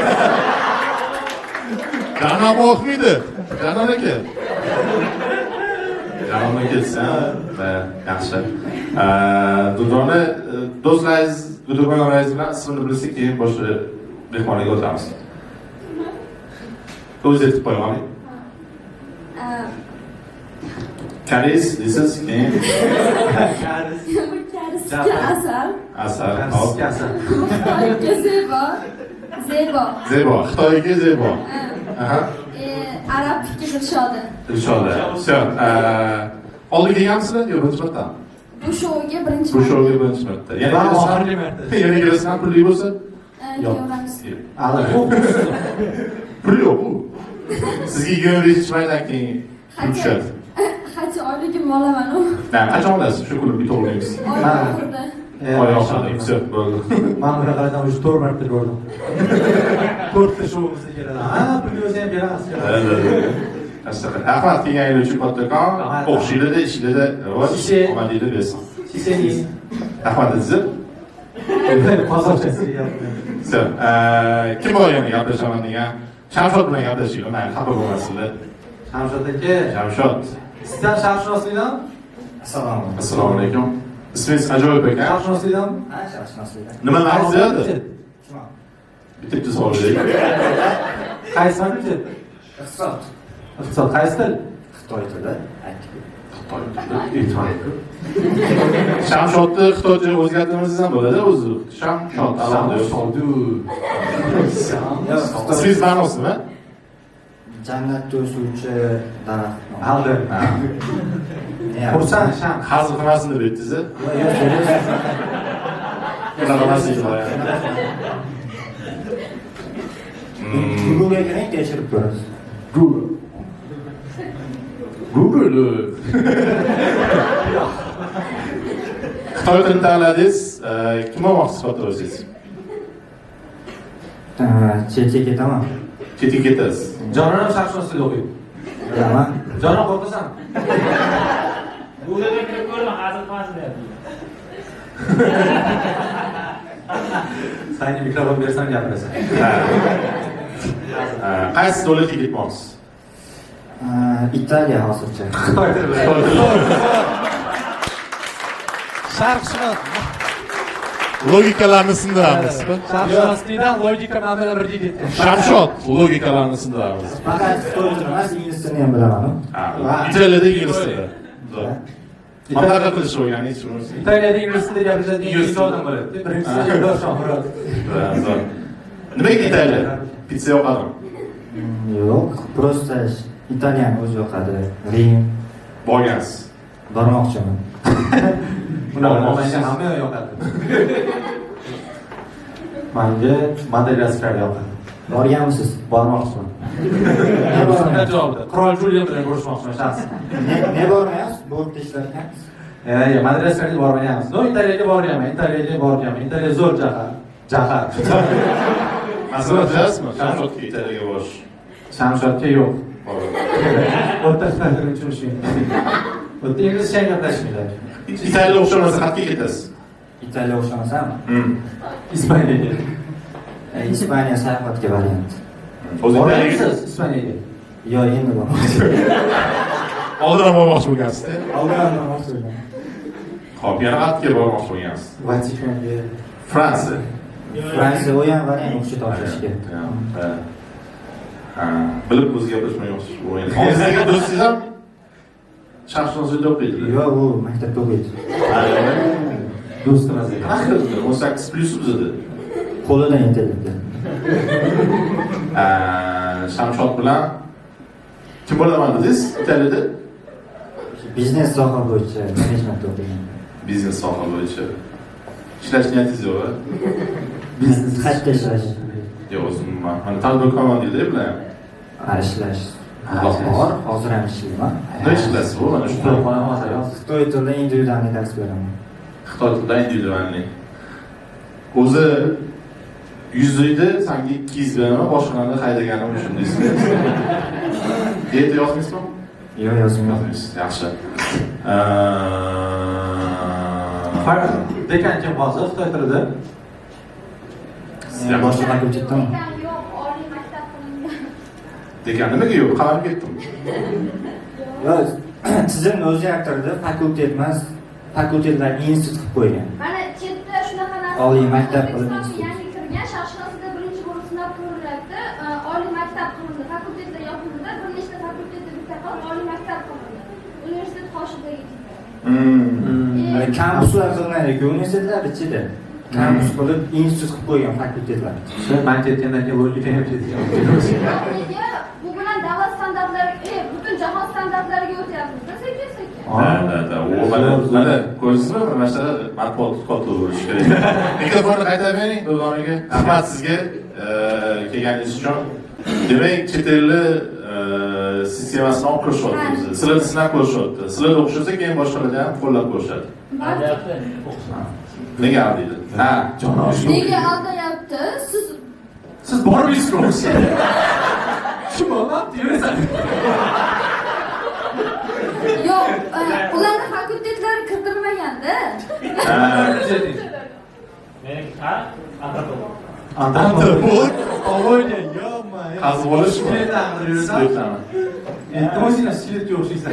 [SPEAKER 1] Janon o'qmaydi. Janon aka. Janonga ketsa, yaxshi. Durdona do'stlaringiz, Durdonalaringiz bilan ismini bilsak, keyin boshqa mehmonlarga o'tamiz. O'zingiz aytib qo'ying oling. Karis deysiz, keyin
[SPEAKER 6] Karisga Asal.
[SPEAKER 1] Asal.
[SPEAKER 2] Asal.
[SPEAKER 6] Xitoyga Zebo. Zebo.
[SPEAKER 1] Zebo. Xitoyga Zebo. Aha.
[SPEAKER 6] Arabga Dilshoda.
[SPEAKER 1] Dilshoda. Все. Oldiga kelgansizlar yo'q, birinchi marta.
[SPEAKER 6] Bu shouga birinchi
[SPEAKER 1] Bu shouga birinchi marta.
[SPEAKER 2] Va oxirgi marta.
[SPEAKER 1] Yana kelasan pulli bo'lsa?
[SPEAKER 6] Yo'qamiz.
[SPEAKER 1] Pul yo'q u. Sizga 20 hech maydan keyin pul tushadi.
[SPEAKER 6] Qancha oyligim olaman u.
[SPEAKER 1] Qachon olasiz? Shu kuni bitta o'g'lingiz.
[SPEAKER 6] Oxirida.
[SPEAKER 1] Oy oxirida. Все, bo'ldi.
[SPEAKER 2] Men buni qaradim, o'sha 4 marta ko'rdim. 4 ta showimizda keladi. Ha, pulni o'zi ham berasiz.
[SPEAKER 1] Rahmat, kelganingiz uchun kattakon. O'qishinglarda, ishinglarda rivoj, omadinglar bersin.
[SPEAKER 2] Siseni.
[SPEAKER 1] Rahmat sizga.
[SPEAKER 2] Hozircha
[SPEAKER 1] Все. Kim bor yana gaplashaman degan? Shamshod bilan gaplashinglar, mayli, xafa bo'lmasinglar.
[SPEAKER 2] Shamshod aka.
[SPEAKER 1] Shamshod.
[SPEAKER 2] Sizdan sharqshunoslikdan?
[SPEAKER 1] Assalomu alaykum. Ismingiz ajoyib ekan.
[SPEAKER 2] Sharqshunoslikdan?
[SPEAKER 5] Ha, sharqshunoslikdan.
[SPEAKER 1] Nima ma'lum beradi? Bitta savol beraylik.
[SPEAKER 2] Qaysi mamlakat?
[SPEAKER 5] Iqtisod.
[SPEAKER 2] Iqtisod qaysi til?
[SPEAKER 5] Xitoy tili.
[SPEAKER 1] Shamshodni xitoycha o'zgartirmangiz ham bo'ladi o'zi. Shamshod. Ismingiz ma'nosimi?
[SPEAKER 5] Jannatda o'suvchi daraxt.
[SPEAKER 2] Aldi. Xursand sham.
[SPEAKER 1] Hazil qilmasin deb aytdingiz. Unaqa emas edi.
[SPEAKER 5] Google'ga kiring, tekshirib ko'rasiz.
[SPEAKER 1] Google. Xitoy tilini tanladingiz, kim olmoqchi sifatida o'zingiz?
[SPEAKER 5] Chetga ketaman.
[SPEAKER 1] Chetga ketasiz.
[SPEAKER 2] Jonon ham sharqshunoslik o'qiydi.
[SPEAKER 5] Bilaman.
[SPEAKER 2] Jonon qo'rqasanmi?
[SPEAKER 7] Google'ga kirib ko'rma, hazil qilmasin deyapti.
[SPEAKER 2] Sayni mikrofon bersam gapirasan.
[SPEAKER 1] Qaysi davlatga ketmoqchisiz?
[SPEAKER 5] Italiya hozircha.
[SPEAKER 2] Xitoy tili bilan. Sharqshunos.
[SPEAKER 1] Logikalarni sindiramiz.
[SPEAKER 2] Sharqshunoslikdan logika ma'nolar bir deydi.
[SPEAKER 1] Shamshod logikalarni sindiramiz.
[SPEAKER 5] Faqat xitoy tili emas, ingliz tilini ham bilaman.
[SPEAKER 1] Italiyada ingliz tili. Qanaqa qilish o'rganingiz shuni?
[SPEAKER 2] Italiyada ingliz tilida gapiradigan ikkinchi odam bo'ladi. Birinchisi Eldor Shomurodov.
[SPEAKER 1] Nimaga Italiya? Pizza yoqadimi?
[SPEAKER 5] Yo'q, просто italyan o'zi yoqadi. Rim
[SPEAKER 1] Borgansiz.
[SPEAKER 5] bormoqchiman.
[SPEAKER 2] Unaqa menga hamma yoqadi. Menga Madagaskar yoqadi.
[SPEAKER 5] Borganmisiz?
[SPEAKER 2] Bormoqchiman. Shunday javobda. Qirol Juliya bilan ko'rishmoqchiman shaxsan.
[SPEAKER 5] Ne bormayapsiz? Borib ishlar ekansiz.
[SPEAKER 2] Madagaskarga bormayapmiz. No, Italiyaga borganman. Italiya zo'r jahar.
[SPEAKER 1] Masalan, bilasizmi? Shamshodga Italiyaga borish.
[SPEAKER 2] Shamshodga yo'q. O'rtalarni tushunishing. O'rta inglizcha gaplashmaydi.
[SPEAKER 1] Italiya o'xshamasa qayerga ketasiz?
[SPEAKER 5] Italiya o'xshamasami?
[SPEAKER 2] Ispaniyaga.
[SPEAKER 5] Ispaniya sayohatga boryapti.
[SPEAKER 1] O'zingiz
[SPEAKER 2] Borasiz Ispaniyaga.
[SPEAKER 5] Yo, endi bormoqchi.
[SPEAKER 1] oldin bormoqchi bo'lgansiz-da.
[SPEAKER 5] Oldin bormoqchi bo'lgan.
[SPEAKER 1] Xo'p, yana qayerga bormoqchi bo'lgansiz?
[SPEAKER 2] Vatikanga.
[SPEAKER 1] Fransiya.
[SPEAKER 8] Fransiya u ham variant o'qishga topshirishga.
[SPEAKER 1] Bilib o'zi gapirishmayapsiz. Hozirgi do'stingiz ham Sharqshunoslikda o'qiydi.
[SPEAKER 8] Yo'q, u maktabda o'qiydi.
[SPEAKER 2] Do'stimiz ekan.
[SPEAKER 1] Qanaqa 18+ bizda.
[SPEAKER 8] Qo'lidan yetadi.
[SPEAKER 1] Shamshod bilan kim bo'laman dedingiz? Italiyada
[SPEAKER 8] Biznes soha bo'yicha menejment o'qigan.
[SPEAKER 1] biznes soha bo'yicha ishlash niyatingiz yo'q.
[SPEAKER 8] Biznes qayerda ishlash?
[SPEAKER 1] Yo'q, o'zim mana tadbirkorman deydi bilan.
[SPEAKER 8] Ishlash. Bor, hozir ham ishlayman.
[SPEAKER 1] Nima ishlaysiz bu? Mana shu
[SPEAKER 8] Xitoy tilida individualniy dars beraman.
[SPEAKER 1] Xitoy tilida individualniy. O'zi yuzlikda sanki 200 beraman, boshqalarni haydaganim uchun deysiz. Diyeta yozmaysizmi?
[SPEAKER 8] Yo'q, yozmayman.
[SPEAKER 1] Yaxshi.
[SPEAKER 2] Dekan kim hozir Xitoy tilida?
[SPEAKER 8] Boshqa fakultetdami?
[SPEAKER 6] Yo'q, oliy maktab qilingan.
[SPEAKER 1] Dekan nimaga yo'q? Qarab ketdim.
[SPEAKER 8] Yo'q, tizimni o'zgartirdi, fakultet emas, fakultetlar institut qilib qo'ygan.
[SPEAKER 6] Mana chetda shunaqa narsa.
[SPEAKER 8] Oliy maktab
[SPEAKER 6] O'zbekistonga
[SPEAKER 8] qilindi.
[SPEAKER 6] yangi kirgan Sharqshunosida birinchi bo'lib sinab ko'riladi. Oliy maktab qilindi. Fakultetda yopildi. Bir nechta fakultetda bitta qolib oliy maktab qilindi. Universitet qoshidagi
[SPEAKER 8] Kampuslar qilinadi-ku, universitetlar ichida. Kampus qilib institut qilib qo'ygan fakultetlar.
[SPEAKER 2] Ben ketgandan keyin o'rniga ham
[SPEAKER 6] Nega bu bilan davlat standartlariga, butun jahon standartlariga o'tyapmiz. Sekin-sekin.
[SPEAKER 1] U mana ko'rsizmi? Masalan, matbuot kotibi bo'lish kerak. Mikrofonni qaytarib bering, Durdoniga. Rahmat sizga kelganingiz uchun. Demak, chet elli sistemasini olib kirishyapti. Sizlarni sinab ko'rishyapti. Sizlar o'qishsa, keyin boshqalarga ham qo'llab ko'rishadi. Nega aldaydi? Ha,
[SPEAKER 6] Nega aldayapti?
[SPEAKER 2] Siz bormaysiz o'qishga. Kim bo'lyapti? Yurasan.
[SPEAKER 6] Yo'q, ularni fakultetlari kiritilmaganda.
[SPEAKER 2] Antropolog. Ovoyga, yo'qmi?
[SPEAKER 1] qazib olishmi?
[SPEAKER 2] Skletlarni. Endi o'zinglar skletga o'xshaysan.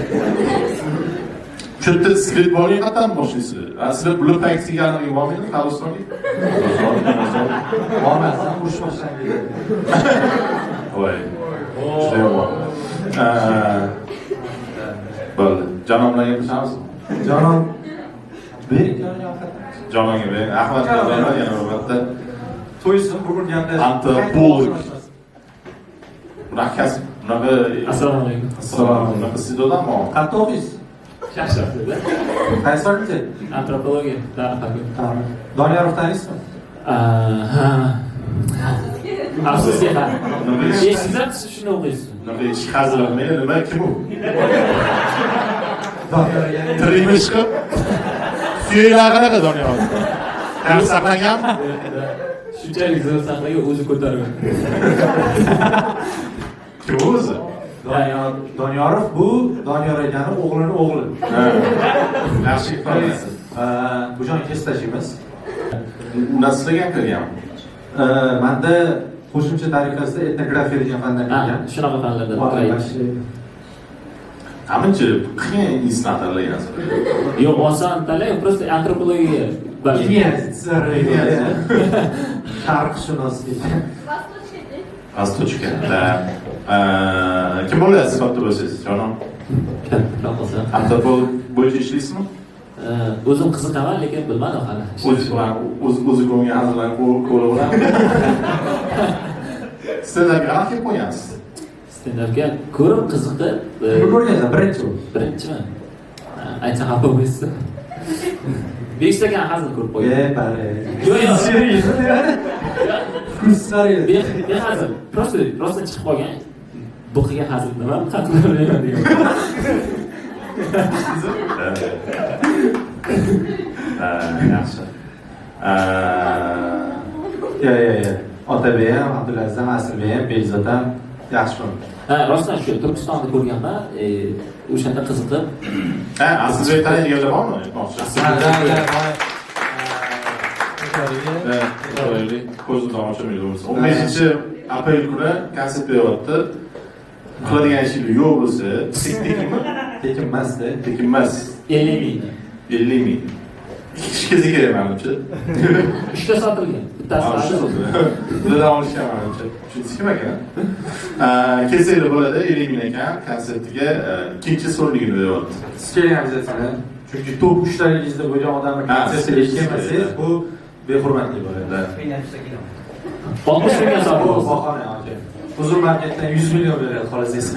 [SPEAKER 1] Shu yerda sklet borga qatdan boshlaysiz. Sizlar bular praktikaga aniq bormaydimi Qabristonga?
[SPEAKER 2] Bormasdan urush boshlangan.
[SPEAKER 1] Voy. Juda yomon. Bo'ldi. Jonon bilan gaplashamiz.
[SPEAKER 2] Jonon. Bering
[SPEAKER 1] Jononga bering. Ahmad bilan yana bir marta
[SPEAKER 2] to'ysin bugun gaplashib.
[SPEAKER 1] antropolog. Bunaqa bunaqa
[SPEAKER 5] Assalomu alaykum.
[SPEAKER 1] assalomu alaykum. Bunaqa sidodami?
[SPEAKER 2] Qayerda o'qiysiz?
[SPEAKER 5] Shaxsiyatda.
[SPEAKER 2] Qaysi fakultet?
[SPEAKER 5] Antropologiya, darhaqiqat.
[SPEAKER 2] Doniyorov taniysizmi?
[SPEAKER 5] Ha. Afsuski ha. Sizlar shuni o'qiysiz.
[SPEAKER 1] Bunaqa ish hazilmaydi. Nima kim u?
[SPEAKER 2] Doniyor yana
[SPEAKER 1] Tirimi chiqib. Suyaklar qanaqa Doniyor? Dars saqlanganmi?
[SPEAKER 5] Shunchalik zo'r saqlagan o'zi ko'targan.
[SPEAKER 1] Kim o'zi?
[SPEAKER 2] Doniyorov bu Doniyor akani o'g'lini o'g'li.
[SPEAKER 1] Yaxshi ifodalaysiz.
[SPEAKER 2] Bu joy kesdashimiz.
[SPEAKER 1] Undan sizlarga kirgan.
[SPEAKER 2] Menda qo'shimcha tariqasida etnografiya degan fandan kelgan.
[SPEAKER 5] Shunaqa fanlardan o'qiyman.
[SPEAKER 1] Qaminchi qiyin insonlarlar emas.
[SPEAKER 5] Yo'q, oson talay, просто antropologiya.
[SPEAKER 2] Sharqshunoslik.
[SPEAKER 6] Vostochka.
[SPEAKER 1] Kim bo'layapsiz sifatda bo'lsangiz, jonon? Antropolog bo'yicha ishlaysizmi?
[SPEAKER 5] O'zim qiziqaman, lekin bilmadim hali.
[SPEAKER 1] O'zi ko'ngil hazillanib ko'raveradi. Sizlarga qanaqa kelib qo'ygansiz?
[SPEAKER 5] Stand-upga ko'rib qiziqib.
[SPEAKER 2] Nima ko'rgansiz? Birinchi.
[SPEAKER 5] Birinchimi? Aytsa xafa bo'lasiz. Beksagan hazil ko'rib qo'ygan. Yo'q,
[SPEAKER 2] Kurslar edi.
[SPEAKER 5] Behazil. Просто chiqib qolgan. Bu qilgan hazil nima? Qatnashmayman degan.
[SPEAKER 1] Yaxshi.
[SPEAKER 2] Otabek ham, Abdulaziz ham, Aslirbek ham, Bekzod ham yaxshi.
[SPEAKER 5] Ha, rostdan shu Turkistonda ko'rganman. O'shanda qiziqib.
[SPEAKER 1] Ha, Aslirbek taniydiganlar bormi? Ko'zni tomoshabin bo'lsa. 15-aprel kuni konsert beryapti. Qiladigan ishingiz yo'q bo'lsa, tekinmi?
[SPEAKER 2] Tekin emasda.
[SPEAKER 1] Tekin emas.
[SPEAKER 5] 50 ming.
[SPEAKER 1] 50 ming. ikki kishi kelsa kerak menimcha.
[SPEAKER 5] 3 ta sotilgan. Bittasi
[SPEAKER 1] Bulardan olishgan menimcha. Shunisi kim ekan? Kelsanglar bo'ladi, Eringin ekan konsertiga ikkinchi so'rligini beryapti.
[SPEAKER 2] Siz kelganingizda, chunki top 3 taligingizda bo'lgan odamni konsertiga kelmasangiz, bu behurmatlik bo'ladi.
[SPEAKER 5] 60 mingga
[SPEAKER 2] Bu
[SPEAKER 5] sotilgan.
[SPEAKER 2] bahona aka. Huzur marketdan 100 million beradi xohlasangiz.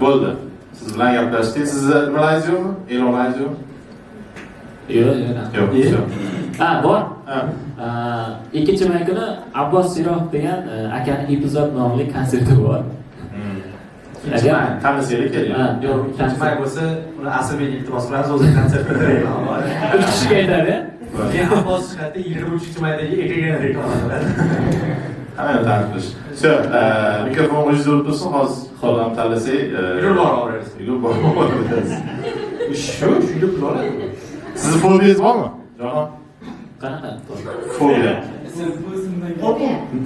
[SPEAKER 1] Bo'ldi. Siz bilan gaplashdik. Sizni nimalarningiz yo'qmi? E'lonlaringiz yo'qmi?
[SPEAKER 5] Yo'q.
[SPEAKER 1] Yo'q.
[SPEAKER 5] Ha, bor.
[SPEAKER 1] Ha.
[SPEAKER 5] 2-may kuni Abbos Siroq degan akani epizod nomli konserti bor. Agar
[SPEAKER 1] Tanishaylik keling.
[SPEAKER 2] Yo'q, ikkinchi may bo'lsa, uni Aslibeck iltimos qilamiz, o'zi konsertda reklama bor.
[SPEAKER 5] 3 kishiga aytadi.
[SPEAKER 2] Keyin Abbos chiqadi, 23-maydagi ekran reklama qiladi.
[SPEAKER 1] Hamma tanishmiz. Shu, mikrofon o'zingizda o'rib tursin, hozir xolam tanlasak,
[SPEAKER 2] Yurib boraverasiz.
[SPEAKER 1] yurib boraverasiz.
[SPEAKER 2] Shunga pul oladi.
[SPEAKER 1] Sizni fobiyangiz bormi? Jonon?
[SPEAKER 5] Qanaqa?
[SPEAKER 1] Fobiya.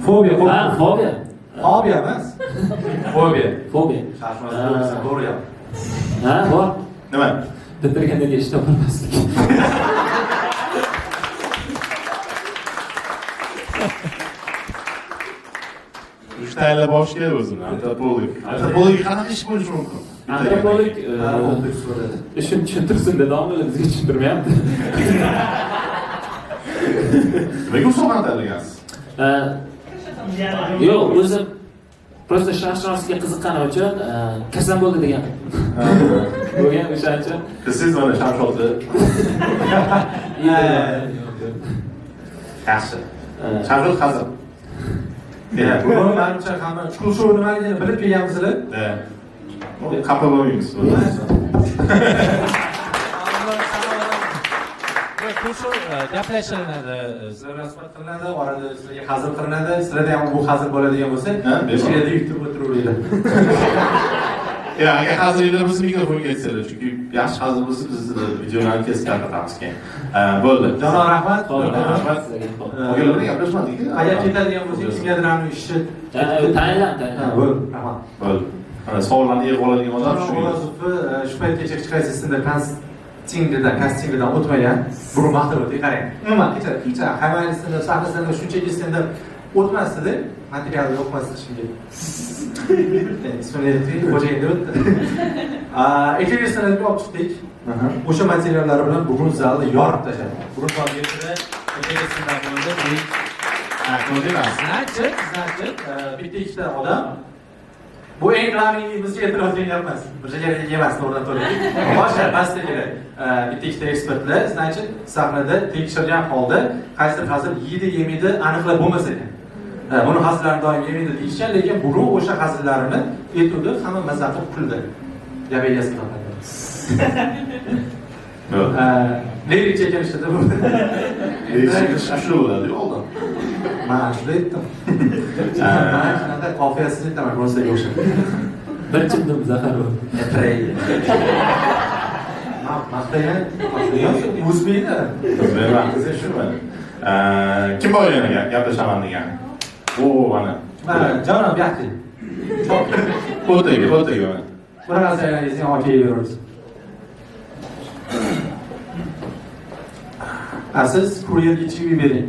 [SPEAKER 2] Fobiya,
[SPEAKER 5] Ha, fobiya.
[SPEAKER 2] fobiya emas. Fobiya.
[SPEAKER 5] Fobiya.
[SPEAKER 2] Shashmas to'g'ri gap.
[SPEAKER 5] Ha, bor.
[SPEAKER 1] Nima?
[SPEAKER 5] Bitirgandagi ish topolmaslik.
[SPEAKER 1] Uch tayinlab olish kerak o'zini. Antropolog. Antropolog qanaqa ish bo'lishi mumkin?
[SPEAKER 5] Antropolog ishini tushuntirsin dedi, ammo bizga tushuntirmayapti.
[SPEAKER 1] Nimaga usuldan tanlagansiz?
[SPEAKER 5] Yo'q, o'zi просто sharshnosga qiziqqani uchun kasam bo'ldi degan. Bo'lgan o'sha uchun.
[SPEAKER 1] Siz mana Shamshodni yaxshi. Shamshod hazır.
[SPEAKER 2] Buni menimcha hamma chuqur shu nimaligini bilib kelganmisizlar?
[SPEAKER 1] Xafa bo'lmaymiz.
[SPEAKER 2] Gaplashilinadi, sizlarga suhbat qilinadi, orada sizlarga hazil qilinadi, sizlarda ham bu hazil bo'ladigan bo'lsa, ichida yutib o'tiraveringlar.
[SPEAKER 1] Ya, agar hazırlayla biz mikrofonga aytsalar, chunki yaxshi hazır bo'lsa biz videolarni kesib tarqatamiz keyin. Bo'ldi.
[SPEAKER 2] Jonon rahmat.
[SPEAKER 1] Rahmat. O'g'illar bilan gaplashmadik.
[SPEAKER 2] Agar ketadigan bo'lsangiz, kimgadir ham ishni
[SPEAKER 5] Tayinlandi.
[SPEAKER 2] bo'ldi. Rahmat.
[SPEAKER 1] Bo'ldi. Ana savollarni yig'ib oladigan odam shu.
[SPEAKER 2] Shu paytgacha hech qaysi sizda kastingdan o'tmagan, burun maqtab o'tdi, qarang. Umuman kecha hammasini sahnasida shunchaki senda o'tmasdi, materialni o'qimasdi shunga. Ismini aytdik, xo'jayinni o'tdi. Ekranlarga olib chiqdik. O'sha materiallar bilan bugun zalni yorib tashladik. Burun tolgachida ekranlar bo'ldi. Значит, bitta ikkita odam bu eng g'amingimizga e'tirofga emas. Bir joyga emas, to'g'ridan to'g'ri. Boshqa pastda kerak. Bitta ikkita ekspertlar, значит, sahnada tekshirgan holda qaysidir hazil yeydi, yemaydi aniqlab bo'lmas ekan. Buni hazillarni doim yemaydi deyishgan, lekin burun o'sha hazillarni aytuvdi, hamma mazza qilib kuldi. Gap egasi topadi. Lirik chekinishda bu.
[SPEAKER 1] Shu bo'ladi, oldin.
[SPEAKER 2] Mana shunday aytdim. Mana shunday qofiyasiz aytaman, ro'staga o'xshab.
[SPEAKER 5] Bir chimdim zahar bor.
[SPEAKER 2] Maqtagan o'zbekda.
[SPEAKER 1] O'zbekda shumi? Kim bor yana gaplashaman degan? Bu mana.
[SPEAKER 2] Mana Jonon Yaxti.
[SPEAKER 1] Fotoga mana.
[SPEAKER 2] Bunaqa saylangizni olib kelaveramiz. Siz kuryerga chiqib bering.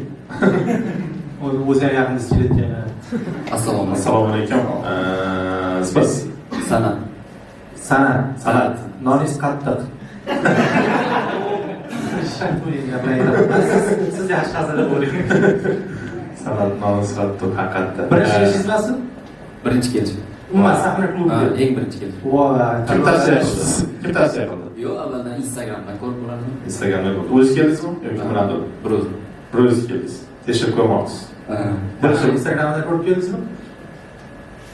[SPEAKER 2] O'zi ham yaqinda kelayotgan.
[SPEAKER 1] Assalomu alaykum. Siz
[SPEAKER 2] San'at. Noningiz qattiq. Siz yaxshi hazilda bo'ling.
[SPEAKER 1] San'at noningiz qattiq haqiqatda.
[SPEAKER 2] Birinchi ishingizmi?
[SPEAKER 5] Birinchi kelishim.
[SPEAKER 2] Umuman sahna klubida.
[SPEAKER 5] Eng birinchi kelishim.
[SPEAKER 1] Kim tavsiya qildi? Kim tavsiya qildi?
[SPEAKER 5] Yo'q, avvaldan Instagramdan ko'rib qo'yardim.
[SPEAKER 1] Instagramdan ko'rib. O'zingiz keldingizmi yoki kimlardir? Biroz keldingiz. Tekshirib ko'rmoqchisiz.
[SPEAKER 2] Birinchi Instagramdan ko'rib keldingizmi?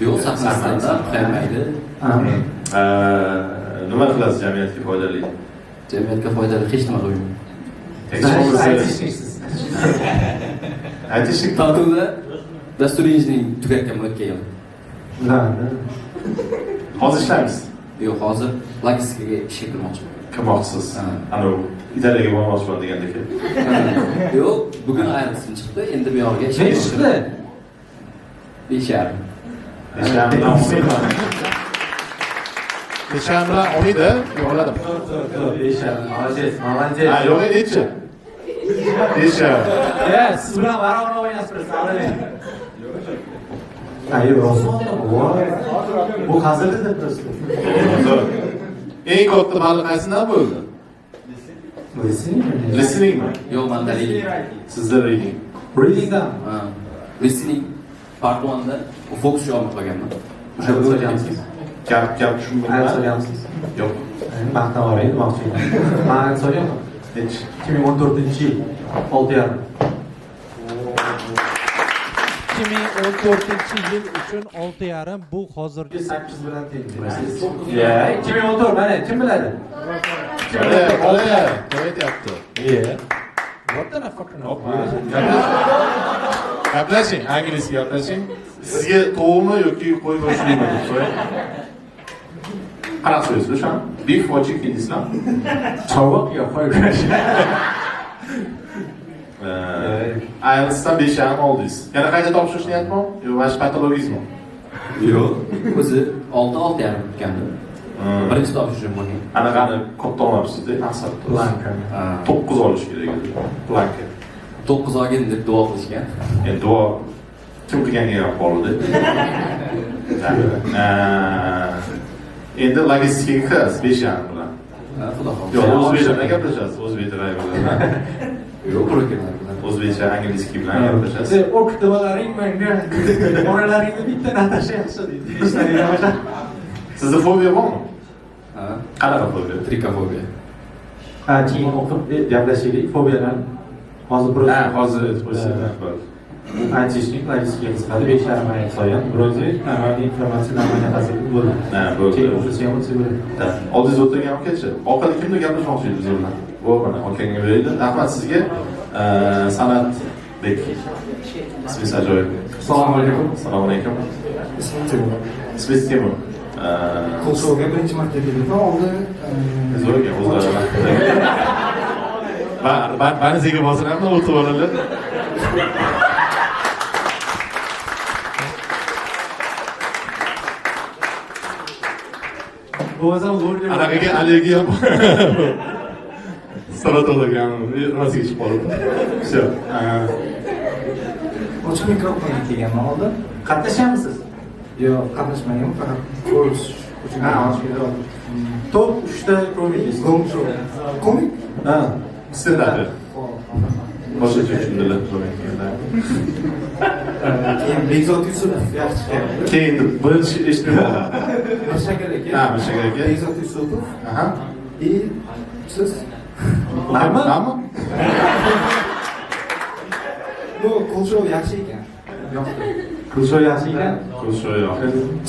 [SPEAKER 5] Yo'q, sahnasida qilmaydi.
[SPEAKER 1] Nima qilasiz jamiyatga foydali?
[SPEAKER 5] Jamiyatga foydali hech nima qilmayman.
[SPEAKER 1] Aytishlik.
[SPEAKER 5] Tatuvda dasturingizning tugatgan bo'lgan.
[SPEAKER 1] Hozir ishlaymiz.
[SPEAKER 5] Yo'q, hozir logistikaga ishga kirmoqchiman.
[SPEAKER 1] Kirmoqchisiz. Ana Italiyaga bormoqchiman degandek.
[SPEAKER 5] Yo'q, bugun ayrimsin chiqdi, endi bu yoqqa ishga
[SPEAKER 2] chiqdi.
[SPEAKER 5] 5,5.
[SPEAKER 1] Necham bilan olmaydi, yo'qladim.
[SPEAKER 2] Молодец.
[SPEAKER 1] Ha, yo'q edi-chi. Necham.
[SPEAKER 2] Siz bilan barobar o'ynaysiz. Hayır, olsun. Bu hazırdı da burası.
[SPEAKER 1] Eng katta baliq qaysidan bo'ldi? Listeningmi?
[SPEAKER 9] Yo'q, manda reading.
[SPEAKER 1] Sizda reading.
[SPEAKER 2] Reading'dan.
[SPEAKER 9] Listening part 1'da fokus olib qolganman.
[SPEAKER 2] O'sha so'ragansiz.
[SPEAKER 1] Gap tushunmayman.
[SPEAKER 2] Ayni so'ragansiz.
[SPEAKER 1] Yo'q.
[SPEAKER 2] Maqtan olmaydi, demoqchi edim. Men so'rayapman.
[SPEAKER 1] Hech.
[SPEAKER 2] 2014-yil 6.5.
[SPEAKER 10] 2014 yil uchun 6.5 bu hozirgi
[SPEAKER 2] 8 bilan teng. Ya, 2014 mana kim biladi?
[SPEAKER 1] Olay, aytyapti.
[SPEAKER 2] What the fuck?
[SPEAKER 1] Gaplashing, anglizcha gaplashing. Sizga to'g'rimi yoki qo'y boshlaymi deb so'rang. Qanaqa so'ysiz o'sha? Beef or chicken islam?
[SPEAKER 2] Chorvoq yo qo'y go'shti.
[SPEAKER 1] IELTS'dan 5.5 oldingiz. Yana qayta topshirish niyatmi? Yo, vash patologizmi?
[SPEAKER 9] Yo'q. O'zi 6.5 o'tgandi. Birinchi topshirishim bo'lgan.
[SPEAKER 1] Anaqani katta olmabsiz-da, maqsad.
[SPEAKER 2] Blanka.
[SPEAKER 1] 9 olish kerak edi. Blanka.
[SPEAKER 9] 9 olgin deb duo qilishgan.
[SPEAKER 1] Endi duo kim qilganga ham qoldi. Endi logistikaga kirasiz 5.5 bilan.
[SPEAKER 9] Xudo xohlasa.
[SPEAKER 1] Yo'q, o'zbekcha bilan gaplashasiz, o'zbek driverlar.
[SPEAKER 9] Yo'q, brokerlar bilan.
[SPEAKER 1] O'zbekcha, anglizcha bilan gaplashasiz.
[SPEAKER 2] Siz o'qituvalaring menga onalaringni bitta natasha yaxshi deydi. Ishlaringlar.
[SPEAKER 1] Sizda fobiya bormi?
[SPEAKER 9] Ha,
[SPEAKER 1] Qanaqa fobiya?
[SPEAKER 9] trikofobiya.
[SPEAKER 2] Keyin o'qib gaplashaylik. Fobiyalar hozir bir
[SPEAKER 1] Hozir aytib qo'ysangiz.
[SPEAKER 2] Antishnik logistika qisqadi 5.5 ming so'yam. Bronzer, normalniy informatsiya namoyish qilib bo'ldi.
[SPEAKER 1] Ha, bo'ldi.
[SPEAKER 2] Keyin o'sha ham o'tsa bo'ladi.
[SPEAKER 1] Oldingiz o'tirgan ukachi. Orqada kimdir gaplashmoqchi edi biz bilan. Bo'lmadi, akangga beraylik. Rahmat sizga. Sanatbek. Ismingiz ajoyib.
[SPEAKER 2] Assalomu alaykum.
[SPEAKER 1] Assalomu alaykum.
[SPEAKER 8] Ismim Timur.
[SPEAKER 1] Ismingiz Timur.
[SPEAKER 8] Qo'shuvga birinchi marta keldim. Oldin
[SPEAKER 1] Zo'rga o'zlari. Bani sizga bosiraman, o'tib olinglar.
[SPEAKER 2] Bu o'zim zo'r.
[SPEAKER 1] Anaqaga allergiya bor. Saratolagan, rasiga chiqib qoldi. Shu.
[SPEAKER 8] ochiq mikrofonga kelganman oldin.
[SPEAKER 2] Qatnashamisiz?
[SPEAKER 8] Yo'q, qatnashmagan, faqat ko'rish uchun.
[SPEAKER 2] Top 3 ta komediyasi.
[SPEAKER 8] Komik?
[SPEAKER 2] Ha.
[SPEAKER 1] Stand-up. Boshqacha tushundilar.
[SPEAKER 8] Keyin Bekzod Yusupov yaxshi keldi.
[SPEAKER 1] Keyin birinchi eshitmayman.
[SPEAKER 8] Mashakar aka.
[SPEAKER 1] Ha, Mashakar aka.
[SPEAKER 8] Bekzod Yusupov.
[SPEAKER 1] Aha.
[SPEAKER 8] Siz?
[SPEAKER 1] Nima?
[SPEAKER 8] Bu qo'shov yaxshi ekan. Yoqdi.
[SPEAKER 2] Kulshoy yaxshi ekan.
[SPEAKER 1] Kulshoy yo'q.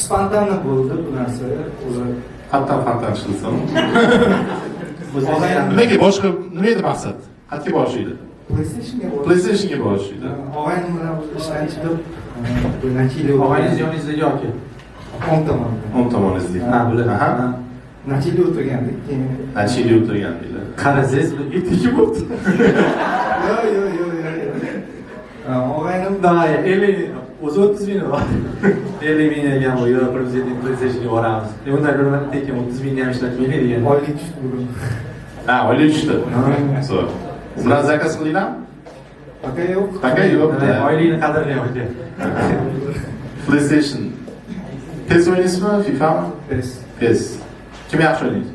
[SPEAKER 8] Spontana bo'ldi bu narsa. O'zi
[SPEAKER 1] Qattan chiqilsin. Nimaga boshqa nima edi maqsad? Qayerga borishdi?
[SPEAKER 8] PlayStationga bo'ldi.
[SPEAKER 1] PlayStationga borishdi.
[SPEAKER 8] Og'aynim bilan ishdan chiqib, bu Nachili
[SPEAKER 2] Og'ayningiz yoningizda yoki?
[SPEAKER 8] o'ng tomonda.
[SPEAKER 1] O'ng tomoningizda.
[SPEAKER 2] Ha, bilaman.
[SPEAKER 1] Aha.
[SPEAKER 8] Nachili o'tirgandik, keyin
[SPEAKER 1] Nachili o'tirgan deydi.
[SPEAKER 2] Qarasangiz, ikki bo'ldi.
[SPEAKER 8] yo'q. Og'aynim
[SPEAKER 2] Da, 50 o'zi 30 ming bor. 50 ming degan bu yo'q, prezident PlayStationga boramiz. Undan ko'ra tekin 30 mingni ham ishlatmaylik degan.
[SPEAKER 8] oylik tushdi bugun.
[SPEAKER 1] Ha, oylik tushdi. Zo'r. Bilan zakaz qilinglar?
[SPEAKER 8] Aka yo'q.
[SPEAKER 1] Aka yo'q.
[SPEAKER 2] Oylikni qadrlayapti.
[SPEAKER 1] PlayStation. PES o'ynaysizmi? FIFAmi? PES. Kim yaxshi o'ynaydi?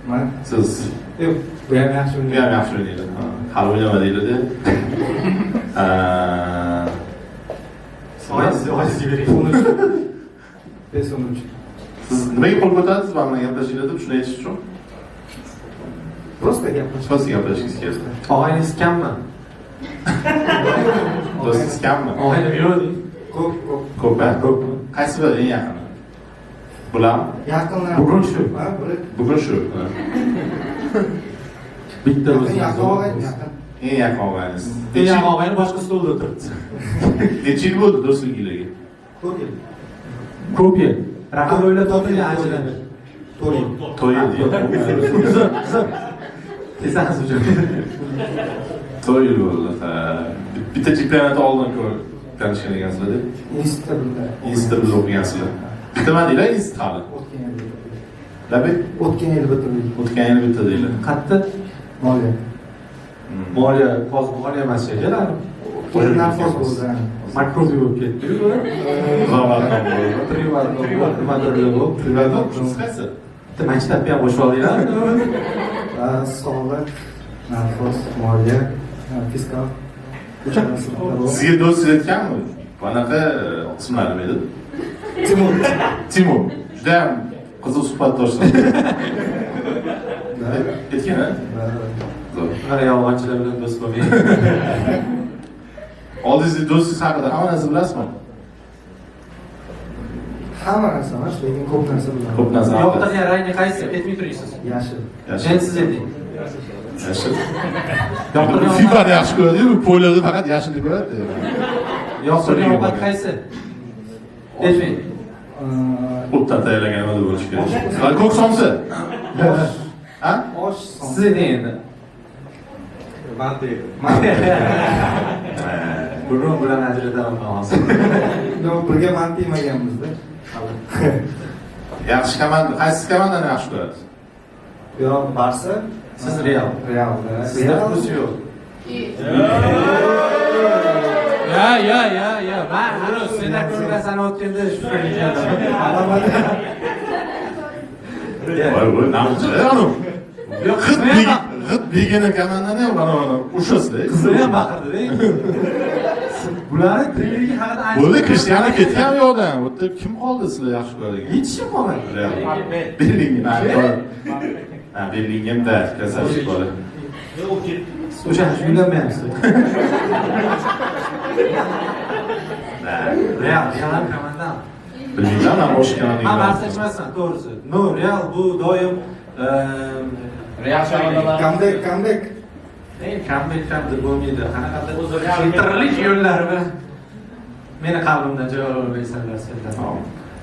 [SPEAKER 8] Men
[SPEAKER 1] Siz.
[SPEAKER 8] yo'q, bu ham yaxshi
[SPEAKER 1] Bu ham yaxshi o'ynaydi. Hali o'ynamadinglar-da.
[SPEAKER 2] Oyingizga bering.
[SPEAKER 8] Pesonuvchi.
[SPEAKER 1] Siz nimaga qo'l ko'tardingiz men bilan gaplashinglar deb shuni aytish uchun?
[SPEAKER 8] Просто gaplash.
[SPEAKER 1] Siz gaplashingiz kerak.
[SPEAKER 2] Og'ayningiz kammi?
[SPEAKER 1] Do'stingiz kammi?
[SPEAKER 2] Og'aynim yo'q.
[SPEAKER 8] Ko'p.
[SPEAKER 1] Ko'p-a? Qaysi biri eng yaqini? Bularmi?
[SPEAKER 8] Yaqinlar.
[SPEAKER 2] Bugun shu.
[SPEAKER 8] Ha, biri.
[SPEAKER 1] Bugun shu.
[SPEAKER 2] Bitta o'zi.
[SPEAKER 8] Yaqin og'aynim, yaqin.
[SPEAKER 1] Eng yaqin og'ayningiz.
[SPEAKER 2] Eng yaqin og'aynim boshqa stolda o'tiribdi.
[SPEAKER 1] Necha yil bo'ldi do'stligingiz?
[SPEAKER 8] Ko'p yil.
[SPEAKER 2] Ko'p yil. Raqam o'ylab topilgan ajradi.
[SPEAKER 8] 4 yil.
[SPEAKER 1] 4 yil deydi.
[SPEAKER 2] Uzun. Kesangiz uchun.
[SPEAKER 1] 4 yil bo'ldi. Bitta chempionat oldin tanishgan ekansizlar.
[SPEAKER 8] Institutda.
[SPEAKER 1] Institutda biz o'qigansizlar. Bittaman deylar institut hali.
[SPEAKER 8] O'tgan yil.
[SPEAKER 1] Labek
[SPEAKER 8] O'tgan yil bitirdik.
[SPEAKER 1] o'tgan yil bitta deydi.
[SPEAKER 2] Qattiq
[SPEAKER 8] Moliya.
[SPEAKER 2] moliya, hozir moliya emas shekillar.
[SPEAKER 8] Keyin narxoz bo'ldi.
[SPEAKER 2] Makrobiy bo'lib ketdi-ku.
[SPEAKER 1] Zavoddan bo'ldi.
[SPEAKER 2] Nimadir bo'lib.
[SPEAKER 1] Privatdan qaysi?
[SPEAKER 2] Bitta maktabni ham qo'shib oldinglar.
[SPEAKER 8] Soliq, narxoz, moliya, fiskal. Uchalasi.
[SPEAKER 1] Sizga do'st aytganmi? Bunaqa ismlar nima edi?
[SPEAKER 8] Timur.
[SPEAKER 1] Timur. Juda ham qiziq suhbatdoshlar. Aytgan, ha?
[SPEAKER 2] Mana yolg'onchilar bilan do'st bo'lmaydi.
[SPEAKER 1] Oldingizda do'stingiz haqida hamma narsa bilasizmi?
[SPEAKER 8] Hamma narsa emas, lekin ko'p narsa bilaman.
[SPEAKER 1] Ko'p narsa.
[SPEAKER 2] Yoqtirgan rangi qaysi? Aytmay turasiz.
[SPEAKER 8] Yashil.
[SPEAKER 2] Endi siz ayting.
[SPEAKER 1] Yashil.
[SPEAKER 2] Yoqtirgan
[SPEAKER 1] FIFAni yaxshi ko'radi-yu, pollarda faqat yashilni ko'radi.
[SPEAKER 2] Yoqtirgan ovqat qaysi? Aytmang.
[SPEAKER 1] O'tdan tayyorlagan nima bo'lishi kerak? Va ko'k somsa. Ha?
[SPEAKER 8] Osh,
[SPEAKER 2] Siz ayting endi.
[SPEAKER 8] manti.
[SPEAKER 2] Burun bilan ajrataman hozir.
[SPEAKER 8] Yo'q, birga manti yemaganmizda.
[SPEAKER 1] Yaxshi komanda, qaysi komandani yaxshi ko'rasiz?
[SPEAKER 8] Yo, Barsa,
[SPEAKER 2] Siz Real.
[SPEAKER 8] Realda.
[SPEAKER 2] Sizda pulsi yo'q. Ya. Men buni sendan ko'rgan o'tganda shu
[SPEAKER 1] Voy, namchi.
[SPEAKER 2] Yo'q,
[SPEAKER 1] G'it begini komandani ham mana o'shasida.
[SPEAKER 2] qizlar ham baqirdi-da. Bularni treylerga haqida
[SPEAKER 1] Bo'ldi, Cristiano ketgan bu yoqdan. Bu yerda kim qoldi sizlar yaxshi ko'radigan?
[SPEAKER 2] hech kim qolmadi.
[SPEAKER 1] Bellingham. Ha, Bellinghamda kasallik bor.
[SPEAKER 2] O'sha uylanmayapsiz. Real komandam.
[SPEAKER 1] Bilmayman, men o'sha komandani.
[SPEAKER 2] Men Barsa emasman, to'g'risi. No, Real bu doim
[SPEAKER 8] Comeback.
[SPEAKER 2] comeback bo'lmaydi. Qanaqadir filtrlik yo'llari bilan meni qalbimdan joy ololmaysanlar sizlar.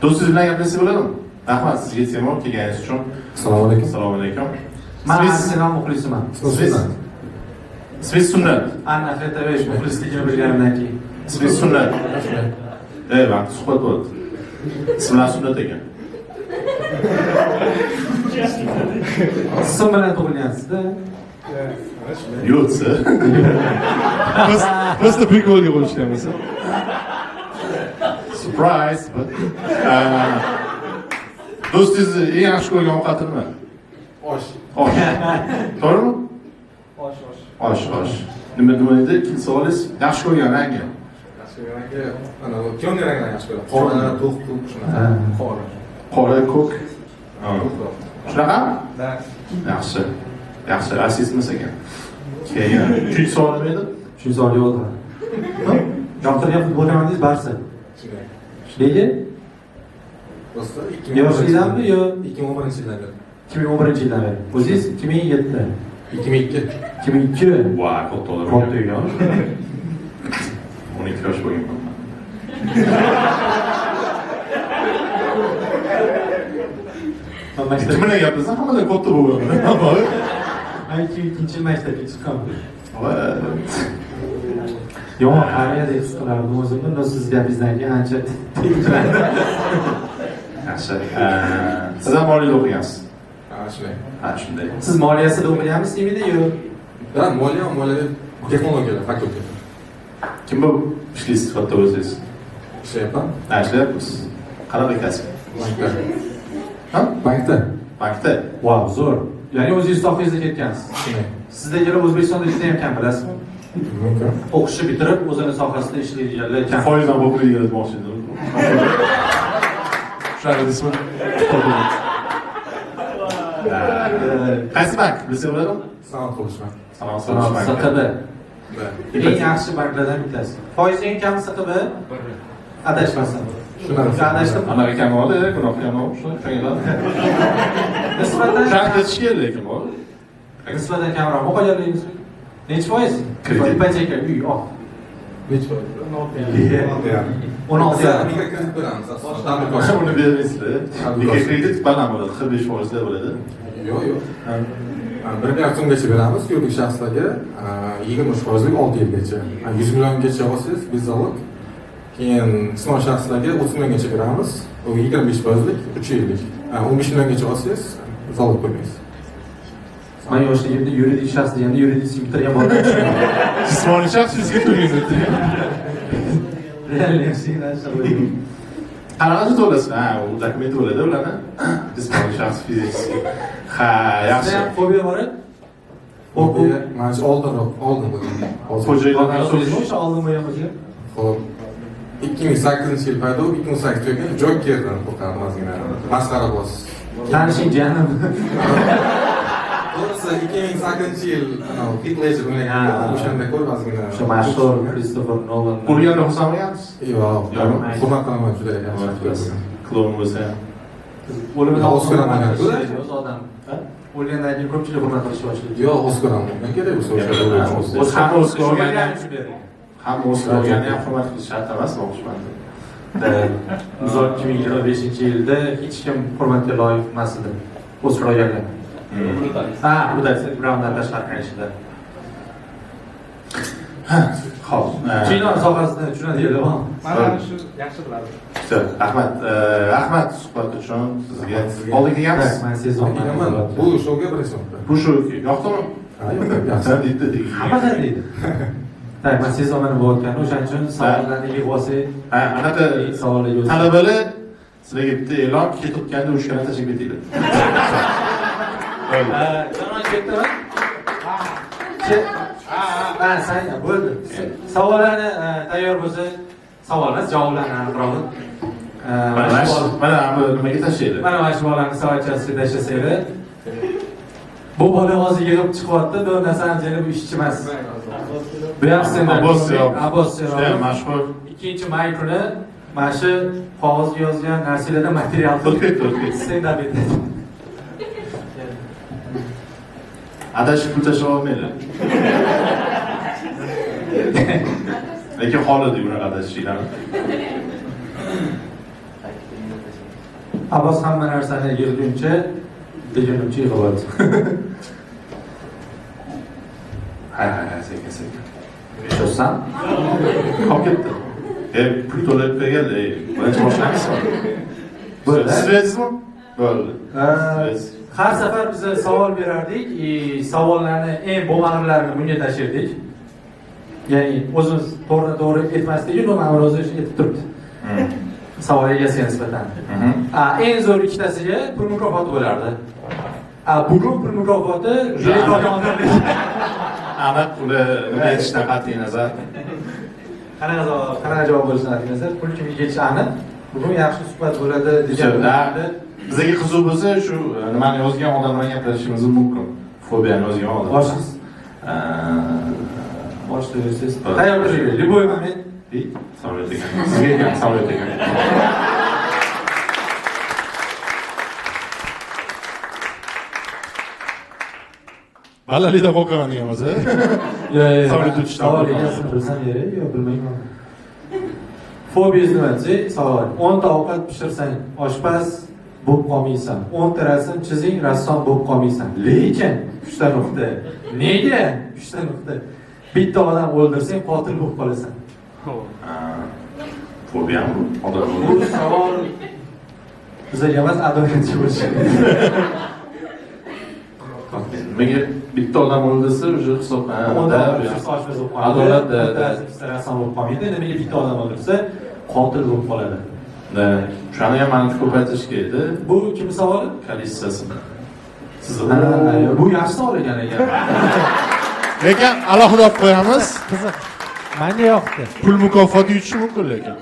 [SPEAKER 1] Do'stingiz bilan gaplashsa bo'ladimi? Rahmat sizga Temur kelganingiz uchun.
[SPEAKER 3] Assalomu alaykum.
[SPEAKER 1] Assalomu alaykum.
[SPEAKER 2] Men Arsenal muxlisiman.
[SPEAKER 1] Siz sunnat.
[SPEAKER 2] Anna Xetavesh muxlisligini bilganimdan keyin.
[SPEAKER 1] Siz sunnat. Vaqt suhbat bo'ldi. Ismlar sunnat ekan.
[SPEAKER 2] Siz bilan tug'ilgansiz-da.
[SPEAKER 1] Yo'qsa. Просто приколga qo'yishganmiz. Surprise. Do'stingiz eng yaxshi ko'rgan ovqati nima?
[SPEAKER 3] Osh.
[SPEAKER 1] Osh. To'g'rimi?
[SPEAKER 8] Osh.
[SPEAKER 1] Osh. Nima edi? Ikkinchi savolingiz yaxshi ko'rgan rangi.
[SPEAKER 3] Yaxshi ko'ranga, ana temir rangdan yaxshi ko'raman. Qora, to'q, shunaqa. Qora.
[SPEAKER 1] Qora, ko'k. Shunaqa?
[SPEAKER 8] Da.
[SPEAKER 1] Yaxshi, rasistmas ekan. Keyin, uchinchi savol nima edi?
[SPEAKER 2] Shu savol yo'q. Yoqtirgan futbol komandangiz Barsa. Nega?
[SPEAKER 3] Do'sti,
[SPEAKER 2] Yoshlikdanmi yo
[SPEAKER 3] 2011-yildan beri.
[SPEAKER 2] 2011-yildan beri? O'zingiz 2007.
[SPEAKER 3] 2002.
[SPEAKER 2] 2002.
[SPEAKER 1] Voy, katta odam.
[SPEAKER 2] Katta yosh.
[SPEAKER 1] 12 yosh bo'lganman. Kim bilan gaplashsam hammadan katta bo'lgan.
[SPEAKER 2] Men 2-yil maktabga chiqqanman. Yomon qariya deb his qilardim o'zimni. Unda siz gapingizdan keyin ancha tegishlardi.
[SPEAKER 1] Yaxshi. Siz ham moliyada o'qigansiz.
[SPEAKER 3] Shunday.
[SPEAKER 1] Ha, shunday.
[SPEAKER 2] Siz moliyasida o'qiganmisiz Emida yo?
[SPEAKER 3] Ben moliya texnologiyalar fakulteti.
[SPEAKER 1] Kim bu ishlaysiz sifatida o'zingiz?
[SPEAKER 3] Ishlayapman.
[SPEAKER 1] Ha, ishlayapsiz. Qanaqa kasb?
[SPEAKER 3] Bankda.
[SPEAKER 1] Ha?
[SPEAKER 3] Bankda.
[SPEAKER 2] Wow, zo'r. Ya'ni o'zingiz sohangizda ketgansiz.
[SPEAKER 3] Shunday.
[SPEAKER 2] Sizdagilar O'zbekistonda juda ham kam bilasizmi?
[SPEAKER 3] Mumkin.
[SPEAKER 2] O'qishni bitirib, o'zini sohasida ishlaydiganlar kam.
[SPEAKER 1] Foizdan bo'lmaydi demoqchi edim. Shunaqa deysizmi? Qaysi bank? Bilsa bo'ladimi?
[SPEAKER 3] Sanoat qilishman.
[SPEAKER 1] Sanoat banki.
[SPEAKER 2] SQB.
[SPEAKER 3] Da.
[SPEAKER 2] Eng yaxshi banklardan bittasi. Foiz eng kam SQB. Adashmasam.
[SPEAKER 3] Shunaqa.
[SPEAKER 2] Adashdim.
[SPEAKER 1] Anaqa kam oldi, gunoh kam oldi, shunaqalar.
[SPEAKER 2] Nisbatan
[SPEAKER 1] Shart ketish kerak lekin bor.
[SPEAKER 2] nisbatan kamroq o'qiganligingiz. Nechi foiz?
[SPEAKER 1] Kredit.
[SPEAKER 2] Ipoteka uy olib.
[SPEAKER 3] Nechi foiz?
[SPEAKER 2] 16 yarim.
[SPEAKER 3] Mikrokredit beramiz.
[SPEAKER 1] Boshqa uni bermaysizlar. Mikrokredit baland bo'ladi, 45% bo'ladi.
[SPEAKER 3] Yo'q. 1 million so'mgacha beramiz yuridik shaxslarga 23% 6 yilgacha. 100 milliongacha olsangiz bizallik. Keyin jismoniy shaxslarga 30 milliongacha beramiz. U 25% 3 yillik. 15 milliongacha olsangiz zalog qo'ymaysiz.
[SPEAKER 2] Men yoshligimda yuridik shaxs deganda yuridik bitirgan bolalar
[SPEAKER 1] Jismoniy shaxs sizga to'laysiz. Qanaqacha to'laysiz? Ha, u dokument to'laydi ularni. Jismoniy shaxs fizический. Ha, yaxshi.
[SPEAKER 2] Sizda ham fobiya bor edi?
[SPEAKER 3] Fobiya mana shu oldin bo'lgan.
[SPEAKER 2] Hozir o'sha oldin bo'lgan bo'lsa.
[SPEAKER 3] Xo'p. 2008-yil paydo 2008 to'ygan Jokerdan qo'rqardim ozgina. Masxaraboz.
[SPEAKER 2] Tanishing jiyanim.
[SPEAKER 3] To'g'risi 2008-yil Heath Ledger o'ynagan o'shanda ko'rib ozgina.
[SPEAKER 2] O'sha mashhur Kristofer Nolan.
[SPEAKER 1] Ko'rganda xursand bo'lgansiz?
[SPEAKER 3] Yo'q, hurmat qilaman juda yaxshi.
[SPEAKER 1] Klon bo'lsa.
[SPEAKER 2] O'limidan
[SPEAKER 3] Oskar olmagan ku.
[SPEAKER 2] odam. O'lgandan keyin ko'pchilik hurmat qilishni boshlaydi.
[SPEAKER 3] Yo'q, Oskar olmagan kerak bo'lsa o'sha.
[SPEAKER 1] Ham Oskar olgani ham Oskar olgani ham hurmat qilish shart emas, o'xshaydi.
[SPEAKER 2] 2025-yilda hech kim hurmatga loyiq emas edi. Oskar olganlar. Ha, bu da Browndan tashqari qilishdi.
[SPEAKER 1] Xo'p.
[SPEAKER 2] Kino sohasini tushunadiganlar bormi?
[SPEAKER 4] Mana shu yaxshi biladi.
[SPEAKER 1] Rahmat suhbat uchun sizga. Oldin kelganmiz.
[SPEAKER 2] Men sezonaman.
[SPEAKER 3] Bu shouga birinchi marta.
[SPEAKER 1] Bu shu yoqdimi?
[SPEAKER 3] Ha, yo'q, yaxshi.
[SPEAKER 1] Sen deydi.
[SPEAKER 2] Hamma deydi. Tak, men sezonman bo'layotgan, o'shaning uchun savollarni yig'ib olsak,
[SPEAKER 1] Ha, anaqa
[SPEAKER 2] savollarga
[SPEAKER 1] talabalar sizlarga bitta e'lon ketayotganda o'shani tashlab ketinglar.
[SPEAKER 2] Janob ketdimi? Ha, sen bo'ldi. Savollarni tayyor bo'lsa, savollar, javoblarni aniqroq.
[SPEAKER 1] Mana bu nimaga tashlaydi?
[SPEAKER 2] Mana shu bolalarni savolchasiga tashlasanglar. Bu bola hozir yig'ib chiqyapti, bu narsani jelib ishchi emas. Bu ham sendan Abbos
[SPEAKER 1] juda mashhur.
[SPEAKER 2] 2-may kuni mana shu qog'ozga yozgan narsalardan material
[SPEAKER 1] O'tib
[SPEAKER 2] sendan berdi.
[SPEAKER 1] Adashib pul tashlab olmaydi. Lekin xolidi bunaqa adashishlarni.
[SPEAKER 2] Abbos hamma narsani yig'guncha degunimcha yig'ib oldi.
[SPEAKER 1] Ha, sekin.
[SPEAKER 2] Tushsan?
[SPEAKER 1] Qolib ketdi. Pul to'lab berganda, birinchi boshlaysizmi?
[SPEAKER 2] Bo'ldi.
[SPEAKER 1] Sizmi? Bo'ldi.
[SPEAKER 2] Har safar biz savol berardik, savollarni eng bo'lmaganlarini bunga tashirdik. Ya'ni o'zimiz to'g'ri aytmasdik, no'mani o'zi aytib turibdi. Savol egasiga nisbatan. Eng zo'r ikkitasiga pul mukofoti bo'lardi. Bugun pul mukofoti Jelitonga
[SPEAKER 1] Aniq puli nima aytishdan qat'iy nazar.
[SPEAKER 2] Qanaqa javob bo'lishidan qat'iy nazar, pul kimga ketishi aniq. Bugun yaxshi suhbat bo'ladi degan.
[SPEAKER 1] Bizga qiziq bo'lsa, shu nimani yozgan odam bilan gaplashishimiz mumkin. Fobiyani yozgan odam.
[SPEAKER 2] Boshingiz. Boshlaysiz. Tayyor turing. Любой момент.
[SPEAKER 1] Savol ekan. Sizga ham savol ekan. Balalikda qo'rqaman degan bo'lsa. Savol tutishdan.
[SPEAKER 2] Savol egasini bilsam kerak, yo'q bilmayman. Fobiyangiz nima desa, savol. 10 ta ovqat pishirsang, oshpaz bo'lib qolmaysan. 10 ta rasm chizing, rassom bo'lib qolmaysan. Lekin 3 ta nuqta. Nega? 3 ta nuqta. Bitta odam o'ldirsang, qotil bo'lib qolasan.
[SPEAKER 1] Fobiya bu.
[SPEAKER 2] Bu savol bizga emas, adolatchi bo'lishi.
[SPEAKER 1] Nimaga bitta odam o'ldirsa, o'sha hisob
[SPEAKER 2] adolat rassom bo'lib qolmaydi. Nimaga bitta odam o'ldirsa, qotil bo'lib qoladi.
[SPEAKER 1] Shuni ham mana ko'paytirish kerak.
[SPEAKER 2] Bu kim savoli?
[SPEAKER 1] Kolissiyasi.
[SPEAKER 2] Bu yaxshi savol ekan.
[SPEAKER 1] Lekin alohida olib qo'yamiz.
[SPEAKER 10] Qiziq. Manga yoqdi.
[SPEAKER 1] Pul mukofoti yutishi mumkin lekin.